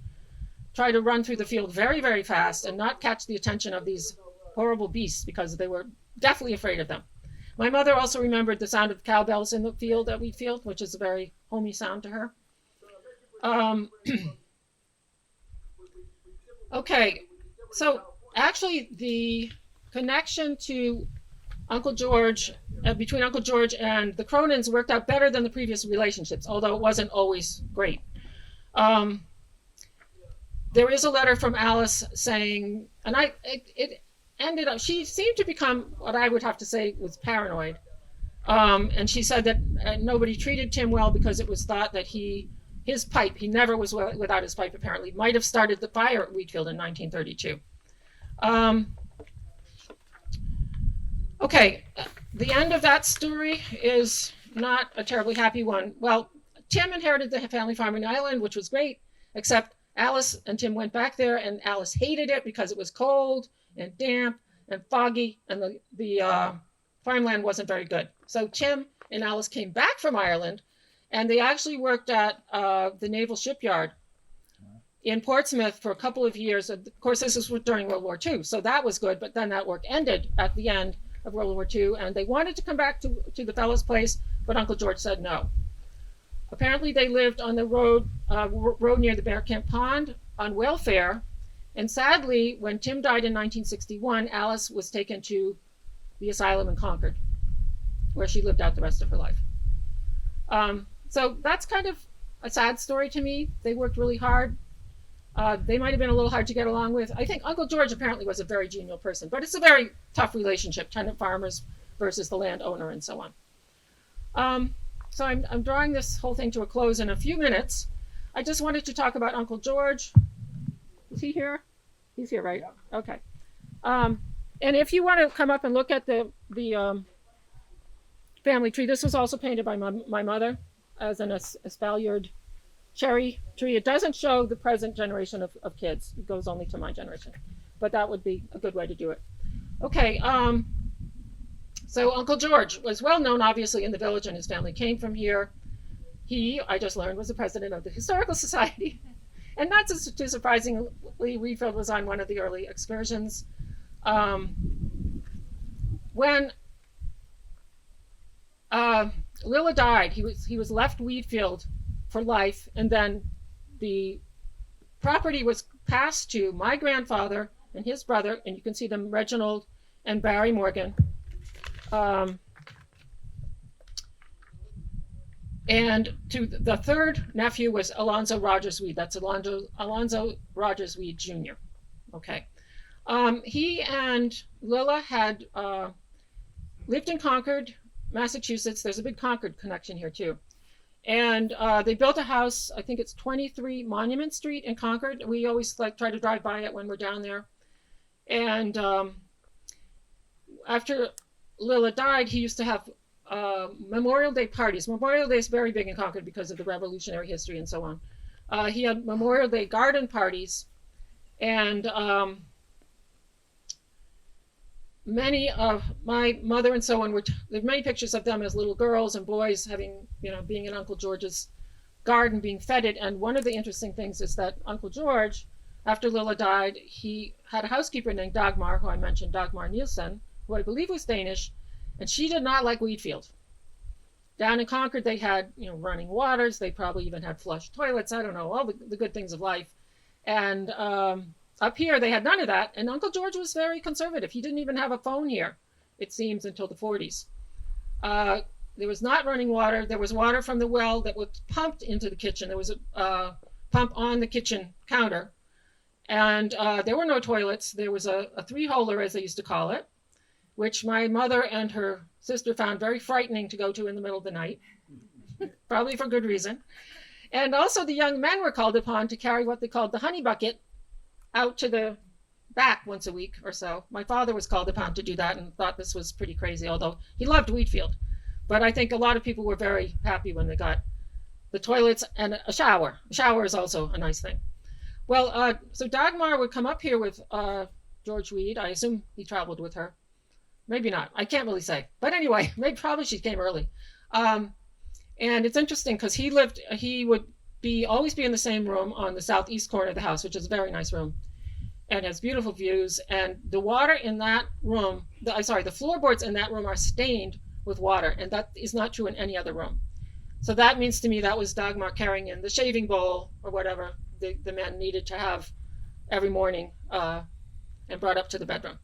try to run through the field very, very fast and not catch the attention of these horrible beasts because they were deathly afraid of them. My mother also remembered the sound of cowbells in the field at Wheatfield, which is a very homey sound to her. Okay, so actually the connection to Uncle George, between Uncle George and the Cronins worked out better than the previous relationships, although it wasn't always great. There is a letter from Alice saying, and it ended up, she seemed to become what I would have to say was paranoid. And she said that nobody treated Tim well because it was thought that his pipe, he never was without his pipe apparently, might have started the fire at Wheatfield in 1932. Okay, the end of that story is not a terribly happy one. Well, Tim inherited the family farm in Ireland, which was great, except Alice and Tim went back there, and Alice hated it because it was cold and damp and foggy, and the farmland wasn't very good. So Tim and Alice came back from Ireland, and they actually worked at the naval shipyard in Portsmouth for a couple of years. Of course, this was during World War II, so that was good, but then that work ended at the end of World War II, and they wanted to come back to the fellow's place, but Uncle George said no. Apparently they lived on the road near the Bear Camp Pond on welfare, and sadly, when Tim died in 1961, Alice was taken to the asylum in Concord, where she lived out the rest of her life. So that's kind of a sad story to me. They worked really hard. They might have been a little hard to get along with. I think Uncle George apparently was a very genial person, but it's a very tough relationship, tenant farmers versus the landowner and so on. So I'm drawing this whole thing to a close in a few minutes. I just wanted to talk about Uncle George. Is he here? He's here, right? Yeah. Okay. And if you want to come up and look at the family tree, this was also painted by my mother as an espaliered cherry tree. It doesn't show the present generation of kids. It goes only to my generation. But that would be a good way to do it. Okay. So Uncle George was well known, obviously, in the village, and his family came from here. He, I just learned, was the president of the Historical Society. And not too surprisingly, Wheatfield was on one of the early excursions. When Lilla died, he was left Wheatfield for life, and then the property was passed to my grandfather and his brother, and you can see them, Reginald and Barry Morgan. And to the third nephew was Alonzo Rogers Weed. That's Alonzo Rogers Weed Jr. Okay. He and Lilla had lived in Concord, Massachusetts. There's a big Concord connection here too. And they built a house, I think it's 23 Monument Street in Concord. We always like try to drive by it when we're down there. And after Lilla died, he used to have Memorial Day parties. Memorial Day is very big in Concord because of the Revolutionary history and so on. He had Memorial Day garden parties, and many of my mother and so on there's many pictures of them as little girls and boys having, being in Uncle George's garden, being feted. And one of the interesting things is that Uncle George, after Lilla died, he had a housekeeper named Dagmar, who I mentioned, Dagmar Nielsen, who I believe was Danish, and she did not like Wheatfield. Down in Concord, they had, running waters. They probably even had flush toilets. I don't know, all the good things of life. And up here, they had none of that. And Uncle George was very conservative. He didn't even have a phone here, it seems, until the 40s. There was not running water. There was water from the well that was pumped into the kitchen. There was a pump on the kitchen counter. And there were no toilets. There was a three-holer, as they used to call it, which my mother and her sister found very frightening to go to in the middle of the night, probably for good reason. And also the young men were called upon to carry what they called the honey bucket out to the back once a week or so. My father was called upon to do that and thought this was pretty crazy, although he loved Wheatfield. But I think a lot of people were very happy when they got the toilets and a shower. A shower is also a nice thing. Well, so Dagmar would come up here with George Weed. I assume he traveled with her. Maybe not. I can't really say. But anyway, probably she came early. And it's interesting because he would always be in the same room on the southeast corner of the house, which is a very nice room and has beautiful views. And the water in that room, the floorboards in that room are stained with water, and that is not true in any other room. So that means to me that was Dagmar carrying in the shaving bowl or whatever the men needed to have every morning and brought up to the bedroom.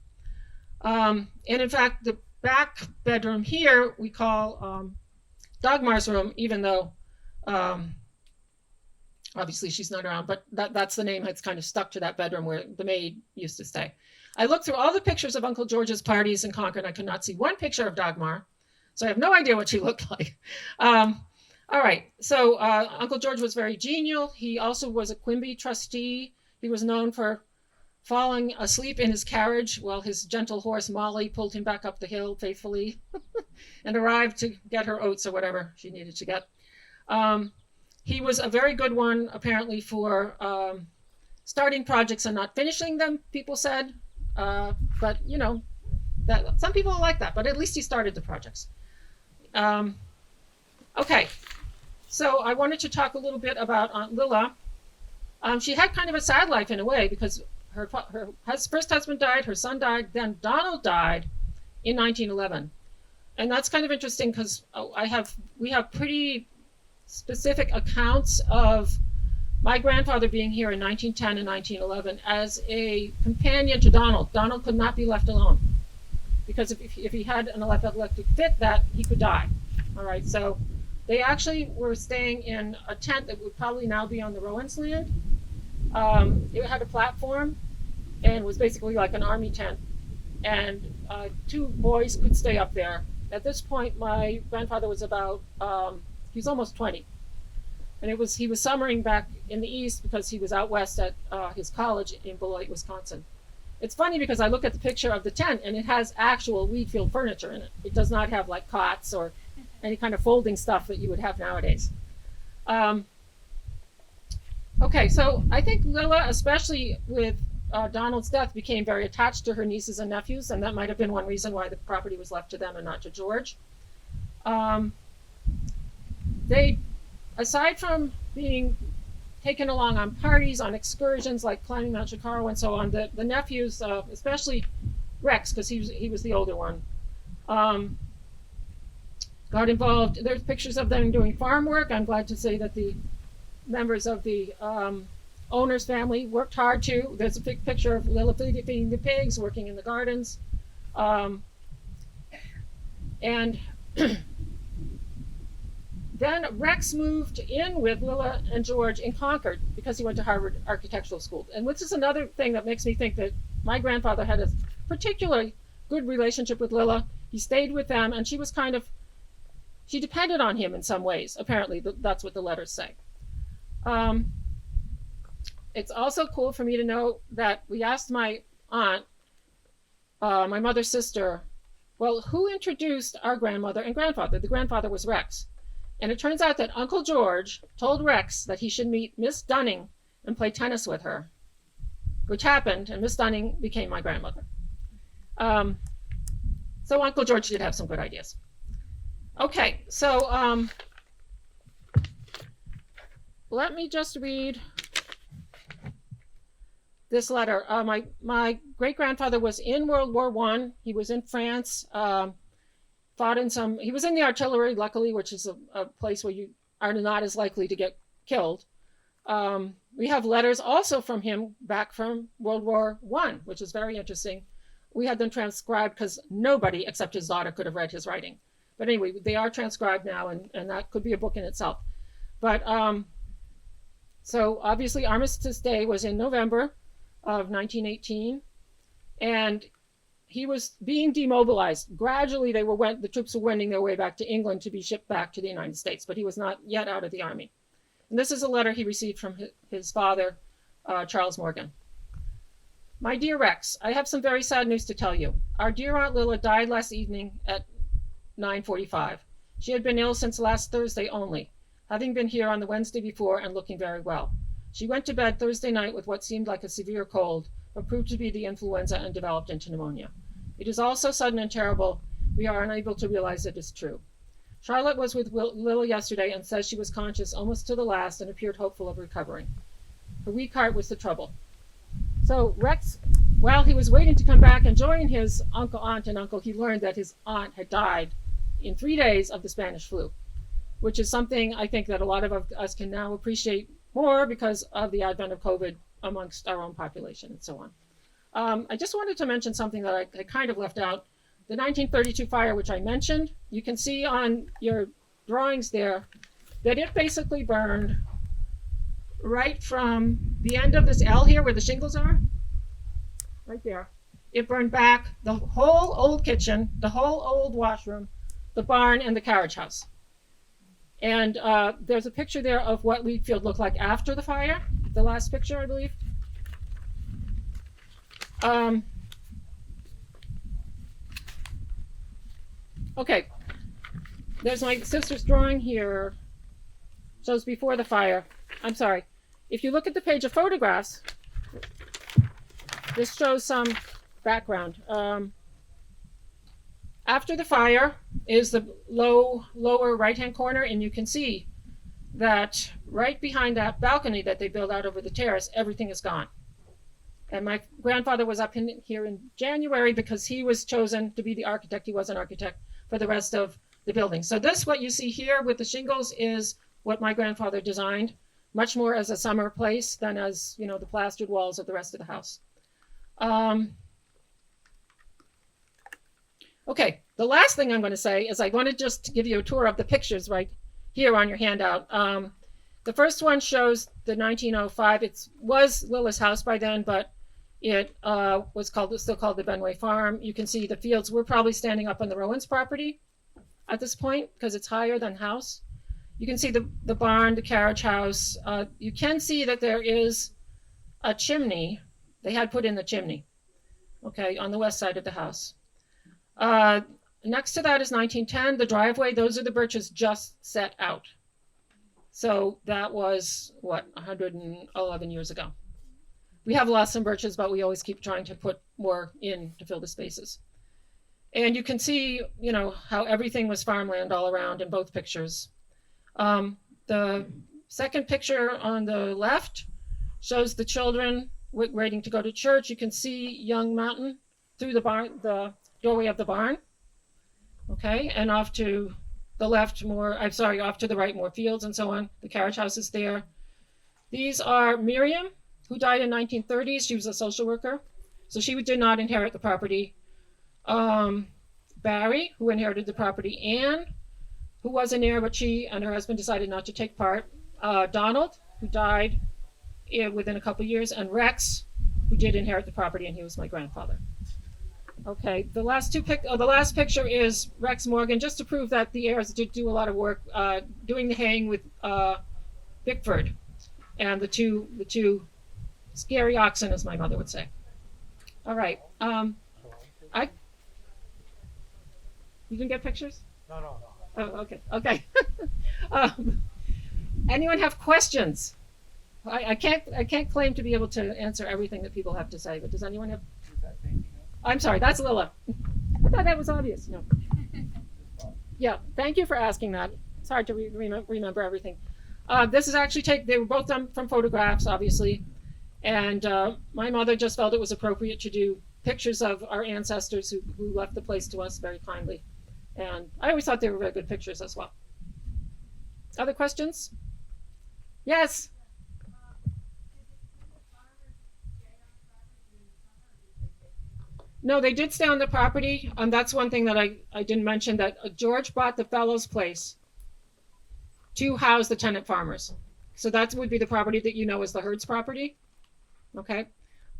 And in fact, the back bedroom here we call Dagmar's room, even though obviously she's not around, but that's the name that's kind of stuck to that bedroom where the maid used to stay. I looked through all the pictures of Uncle George's parties in Concord. I could not see one picture of Dagmar, so I have no idea what she looked like. All right, so Uncle George was very genial. He also was a Quimby trustee. He was known for falling asleep in his carriage while his gentle horse Molly pulled him back up the hill faithfully and arrived to get her oats or whatever she needed to get. He was a very good one, apparently, for starting projects and not finishing them, people said. But, that some people like that, but at least he started the projects. Okay, so I wanted to talk a little bit about Aunt Lilla. She had kind of a sad life in a way because her first husband died, her son died, then Donald died in 1911. And that's kind of interesting because we have pretty specific accounts of my grandfather being here in 1910 and 1911 as a companion to Donald. Donald could not be left alone because if he had an epileptic fit, that he could die. All right, so they actually were staying in a tent that would probably now be on the Rowans land. It had a platform and was basically like an army tent. And two boys could stay up there. At this point, my grandfather was about, he was almost 20. And he was summering back in the East because he was out west at his college in Beloit, Wisconsin. It's funny because I look at the picture of the tent and it has actual Wheatfield furniture in it. It does not have like cots or any kind of folding stuff that you would have nowadays. Okay, so I think Lilla, especially with Donald's death, became very attached to her nieces and nephews, and that might have been one reason why the property was left to them and not to George. They, aside from being taken along on parties, on excursions like climbing Mount Chicaro and so on, the nephews, especially Rex, because he was the older one, got involved. There's pictures of them doing farm work. I'm glad to say that the members of the owner's family worked hard too. There's a big picture of Lilla feeding the pigs, working in the gardens. And Then Rex moved in with Lilla and George in Concord because he went to Harvard Architectural School. And this is another thing that makes me think that my grandfather had a particularly good relationship with Lilla. He stayed with them, and she depended on him in some ways. Apparently, that's what the letters say. It's also cool for me to know that we asked my aunt, my mother's sister, well, who introduced our grandmother and grandfather? The grandfather was Rex. And it turns out that Uncle George told Rex that he should meet Miss Dunning and play tennis with her, which happened, and Miss Dunning became my grandmother. So Uncle George did have some good ideas. Okay, so let me just read this letter. My great-grandfather was in World War I. He was in France. He was in the artillery, luckily, which is a place where you are not as likely to get killed. We have letters also from him back from World War I, which is very interesting. We had them transcribed because nobody except his daughter could have read his writing. But anyway, they are transcribed now, and that could be a book in itself. But so obviously Armistice Day was in November of 1918, and he was being demobilized. Gradually, the troops were wending their way back to England to be shipped back to the United States, but he was not yet out of the army. And this is a letter he received from his father, Charles Morgan. My dear Rex, I have some very sad news to tell you. Our dear Aunt Lilla died last evening at 9:45. She had been ill since last Thursday only, having been here on the Wednesday before and looking very well. She went to bed Thursday night with what seemed like a severe cold, but proved to be the influenza and developed into pneumonia. It is all so sudden and terrible, we are unable to realize it is true. Charlotte was with Lilla yesterday and says she was conscious almost to the last and appeared hopeful of recovering. Her weak heart was the trouble. So Rex, while he was waiting to come back and join his aunt and uncle, he learned that his aunt had died in 3 days of the Spanish flu, which is something I think that a lot of us can now appreciate more because of the advent of COVID amongst our own population and so on. I just wanted to mention something that I kind of left out. The 1932 fire, which I mentioned, you can see on your drawings there that it basically burned right from the end of this L here where the shingles are, right there. It burned back the whole old kitchen, the whole old washroom, the barn, and the carriage house. And there's a picture there of what Wheatfield looked like after the fire, the last picture, I believe. Okay, there's my sister's drawing here, shows before the fire. I'm sorry, if you look at the page of photographs, this shows some background. After the fire is the lower right-hand corner, and you can see that right behind that balcony that they built out over the terrace, everything is gone. And my grandfather was up here in January because he was chosen to be the architect. He was an architect for the rest of the building. So this, what you see here with the shingles, is what my grandfather designed, much more as a summer place than as, you know, the plastered walls of the rest of the house. Okay, the last thing I'm going to say is I want to just give you a tour of the pictures right here on your handout. The first one shows the 1905. It was Lilla's house by then, but it was still called the Benway Farm. You can see the fields were probably standing up on the Rowans property at this point because it's higher than house. You can see the barn, the carriage house. You can see that there is a chimney. They had put in the chimney, okay, on the west side of the house. Next to that is 1910, the driveway. Those are the birches just set out. So that was, 111 years ago. We have lost some birches, but we always keep trying to put more in to fill the spaces. And you can see, you know, how everything was farmland all around in both pictures. The second picture on the left shows the children waiting to go to church. You can see Young Mountain through the barn, the doorway of the barn. Okay, and off to the left off to the right more fields and so on. The carriage house is there. These are Miriam, who died in 1930s. She was a social worker, so she did not inherit the property. Barry, who inherited the property. Anne, who was an heir, but she and her husband decided not to take part. Donald, who died within a couple of years, and Rex, who did inherit the property, and he was my grandfather. Okay, the last picture is Rex Morgan, just to prove that the heirs did do a lot of work doing the haying with Bickford, and the two scary oxen, as my mother would say. All right, you didn't get pictures? No. Oh, okay. Anyone have questions? I can't claim to be able to answer everything that people have to say, but does anyone have? I'm sorry, that's Lilla. I thought that was obvious. No. Yeah, thank you for asking that. It's hard to remember everything. This is actually they were both done from photographs, obviously, and my mother just felt it was appropriate to do pictures of our ancestors who left the place to us very kindly. And I always thought they were very good pictures as well. Other questions? Yes. No, they did stay on the property. That's one thing that I didn't mention, that George bought the Fellows' place to house the tenant farmers. So that would be the property that you know as the Hertz property. Okay.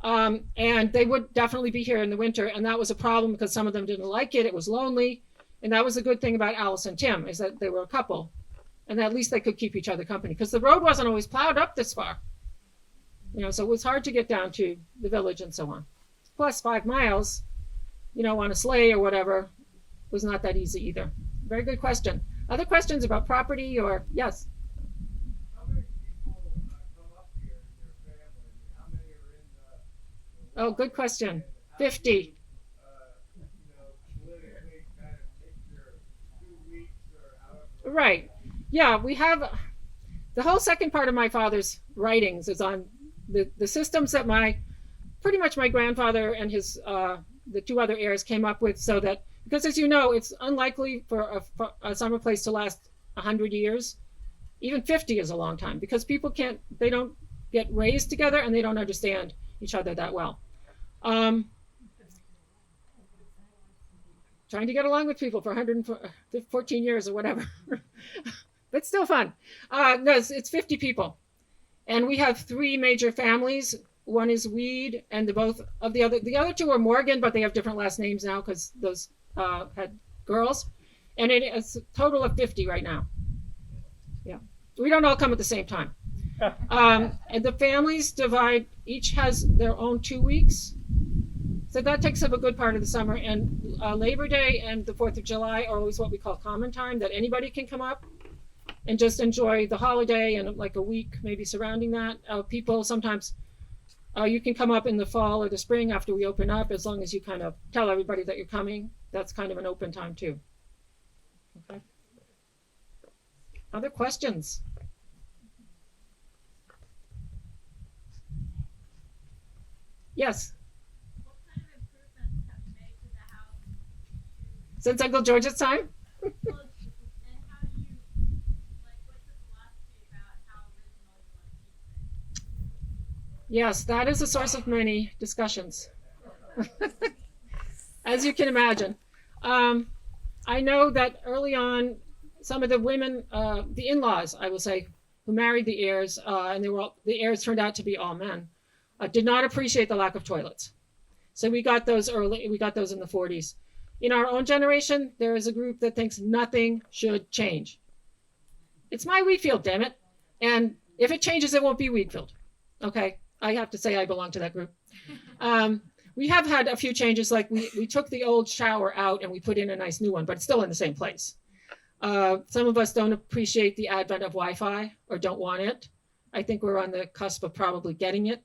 And they would definitely be here in the winter. And that was a problem because some of them didn't like it. It was lonely. And that was the good thing about Alice and Tim, is that they were a couple. And at least they could keep each other company, because the road wasn't always plowed up this far. So it was hard to get down to the village and so on. Plus 5 miles, on a sleigh or whatever, was not that easy either. Very good question. Other questions about property or, yes? How many people come up here in your family? How many are in the Oh, good question. 50. Politically kind of picture 2 weeks or however. Right. Yeah, we have the whole second part of my father's writings is on the systems that pretty much my grandfather and his the 2 other heirs came up with, so that, because as you know, it's unlikely for a summer place to last 100 years. Even 50 is a long time, because people they don't get raised together and they don't understand each other that well. Trying to get along with people for 114 years or whatever. But still fun. No, it's 50 people. And we have 3 major families. One is Weed, and the other 2 are Morgan, but they have different last names now because those had girls. And it's a total of 50 right now. Yeah. We don't all come at the same time. And the families each has their own 2 weeks. So that takes up a good part of the summer. And Labor Day and the 4th of July are always what we call common time, that anybody can come up and just enjoy the holiday and like a week maybe surrounding that. People sometimes, you can come up in the fall or the spring after we open up, as long as you kind of tell everybody that you're coming. That's kind of an open time too. Okay. Other questions? Yes. What kind of improvements have you made to the house? Since Uncle George's time? And how do you, what's your philosophy about how original you want to keep things? Yes, that is a source of many discussions. As you can imagine. I know that early on, some of the women, the in-laws, I will say, who married the heirs, and the heirs turned out to be all men, did not appreciate the lack of toilets. So we got those in the 40s. In our own generation, there is a group that thinks nothing should change. It's my wheat field, damn it. And if it changes, it won't be wheat field. Okay, I have to say I belong to that group. We have had a few changes, like we took the old shower out and we put in a nice new one, but it's still in the same place. Some of us don't appreciate the advent of Wi-Fi or don't want it. I think we're on the cusp of probably getting it.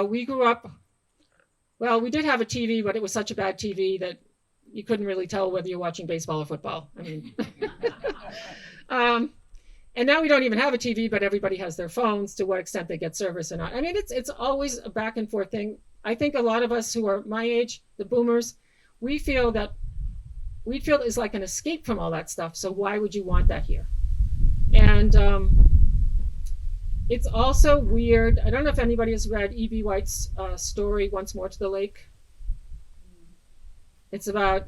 We grew up, well, we did have a TV, but it was such a bad TV that you couldn't really tell whether you're watching baseball or football. I mean, and now we don't even have a TV, but everybody has their phones, to what extent they get service or not. I mean, it's always a back and forth thing. I think a lot of us who are my age, the boomers, we feel is like an escape from all that stuff. So why would you want that here? And it's also weird. I don't know if anybody has read E.B. White's story, Once More to the Lake. It's about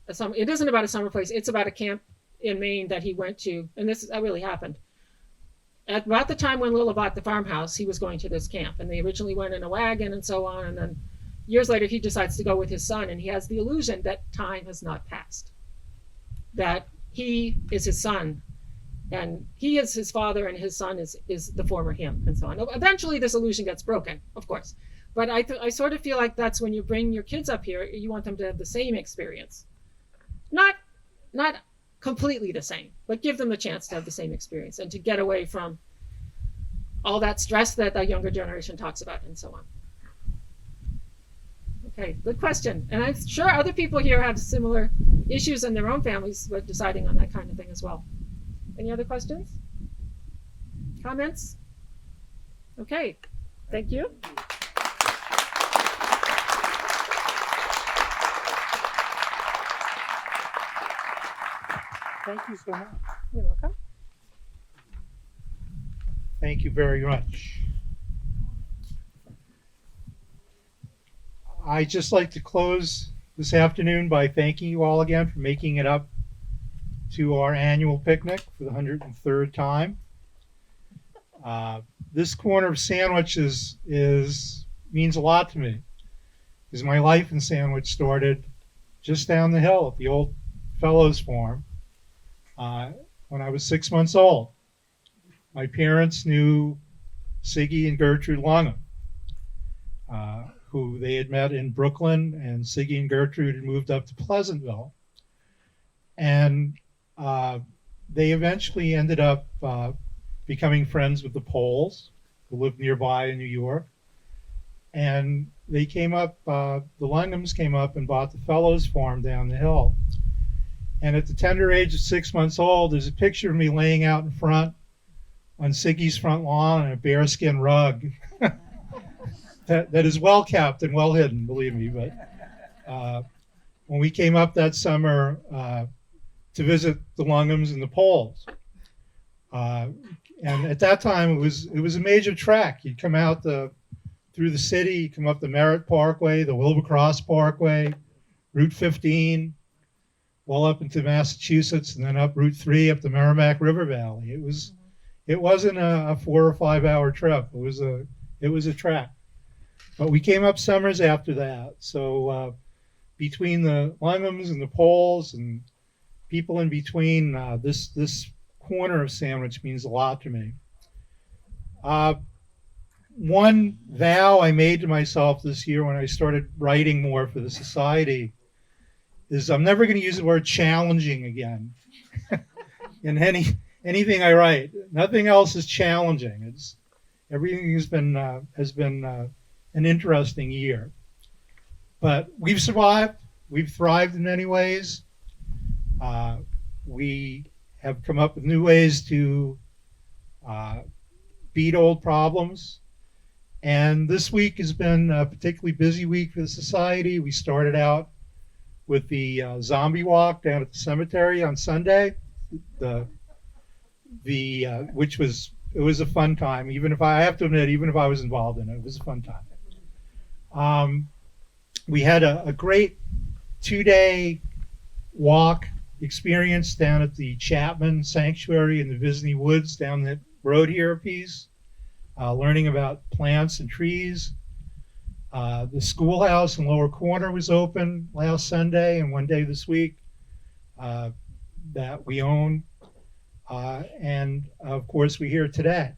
it isn't about a summer place. It's about a camp in Maine that he went to, and that really happened. At about the time when Lilla bought the farmhouse, he was going to this camp, and they originally went in a wagon and so on, and then years later he decides to go with his son, and he has the illusion that time has not passed, that he is his son, and he is his father, and his son is the former him, and so on. Eventually this illusion gets broken, of course, but I sort of feel like that's when you bring your kids up here, you want them to have the same experience, not completely the same, but give them the chance to have the same experience and to get away from all that stress that the younger generation talks about and so on. Okay, good question. And I'm sure other people here have similar issues in their own families with deciding on that kind of thing as well. Any other questions? Comments? Okay, thank you. Thank you so much. You're welcome. Thank you very much. I'd just like to close this afternoon by thanking you all again for making it up to our annual picnic for the 103rd time. This corner of Sandwich means a lot to me, because my life in Sandwich started just down the hill at the old Fellows Farm when I was 6 months old. My parents knew Siggy and Gertrude Langham, who they had met in Brooklyn, and Siggy and Gertrude had moved up to Pleasantville. And they eventually ended up becoming friends with the Poles, who lived nearby in New York. And they came up, the Langhams came up and bought the Fellows Farm down the hill. And at the tender age of 6 months old, there's a picture of me laying out in front on Siggy's front lawn in a bearskin rug that is well kept and well hidden, believe me. But when we came up that summer to visit the Langhams and the Poles, and at that time it was a major trek. You'd come out through the city, you come up the Merritt Parkway, the Wilbur Cross Parkway, Route 15, well up into Massachusetts, and then up Route 3 up the Merrimack River Valley. It wasn't a 4 or 5 hour trip. It was a trek. But we came up summers after that. So between the Langhams and the Poles and people in between, this corner of Sandwich means a lot to me. One vow I made to myself this year when I started writing more for the Society is I'm never going to use the word challenging again in anything I write. Nothing else is challenging. Everything has been an interesting year. But we've survived. We've thrived in many ways. We have come up with new ways to beat old problems. And this week has been a particularly busy week for the Society. We started out with the zombie walk down at the cemetery on Sunday, which was a fun time. Even if I have to admit, even if I was involved in it, it was a fun time. We had a great 2-day walk experience down at the Chapman Sanctuary in the Visney Woods down the road here a piece, learning about plants and trees. The schoolhouse in Lower Corner was open last Sunday and one day this week that we own. And of course, we're here today.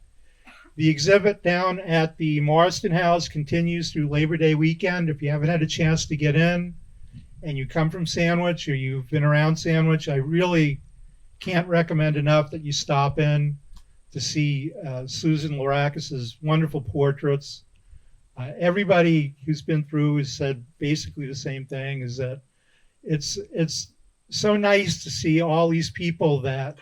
The exhibit down at the Marston House continues through Labor Day weekend. If you haven't had a chance to get in and you come from Sandwich or you've been around Sandwich, I really can't recommend enough that you stop in to see Susan Larakis's wonderful portraits. Everybody who's been through has said basically the same thing, is that it's so nice to see all these people that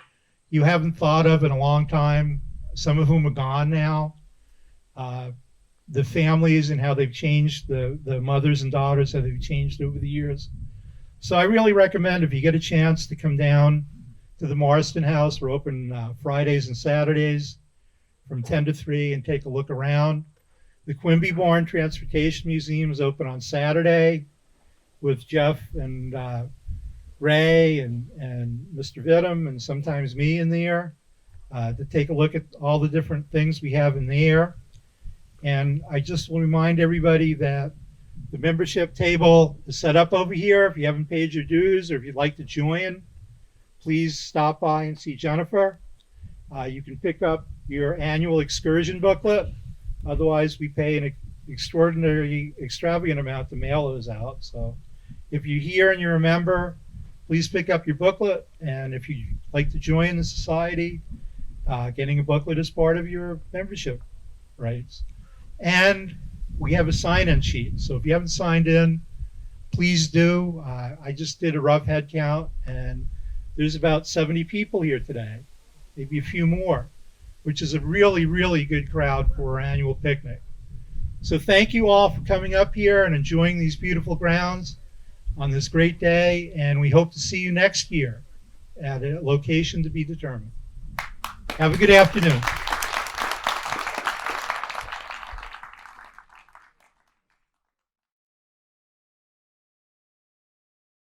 you haven't thought of in a long time, some of whom are gone now. The families and how they've changed, the mothers and daughters, how they've changed over the years. So I really recommend, if you get a chance, to come down to the Marston House. We're open Fridays and Saturdays from 10 to 3 and take a look around. The Quimby Barn Transportation Museum is open on Saturday with Jeff and Ray and Mr. Vidum and sometimes me in there to take a look at all the different things we have in there. And I just will remind everybody that the membership table is set up over here. If you haven't paid your dues or if you'd like to join, please stop by and see Jennifer. You can pick up your annual excursion booklet. Otherwise, we pay an extravagant amount to mail those out. So if you're here and you're a member, please pick up your booklet. And if you'd like to join the society, getting a booklet is part of your membership rights. And we have a sign-in sheet. So if you haven't signed in, please do. I just did a rough head count, and there's about 70 people here today, maybe a few more, which is a really, really good crowd for our annual picnic. So thank you all for coming up here and enjoying these beautiful grounds on this great day, and we hope to see you next year at a location to be determined. Have a good afternoon.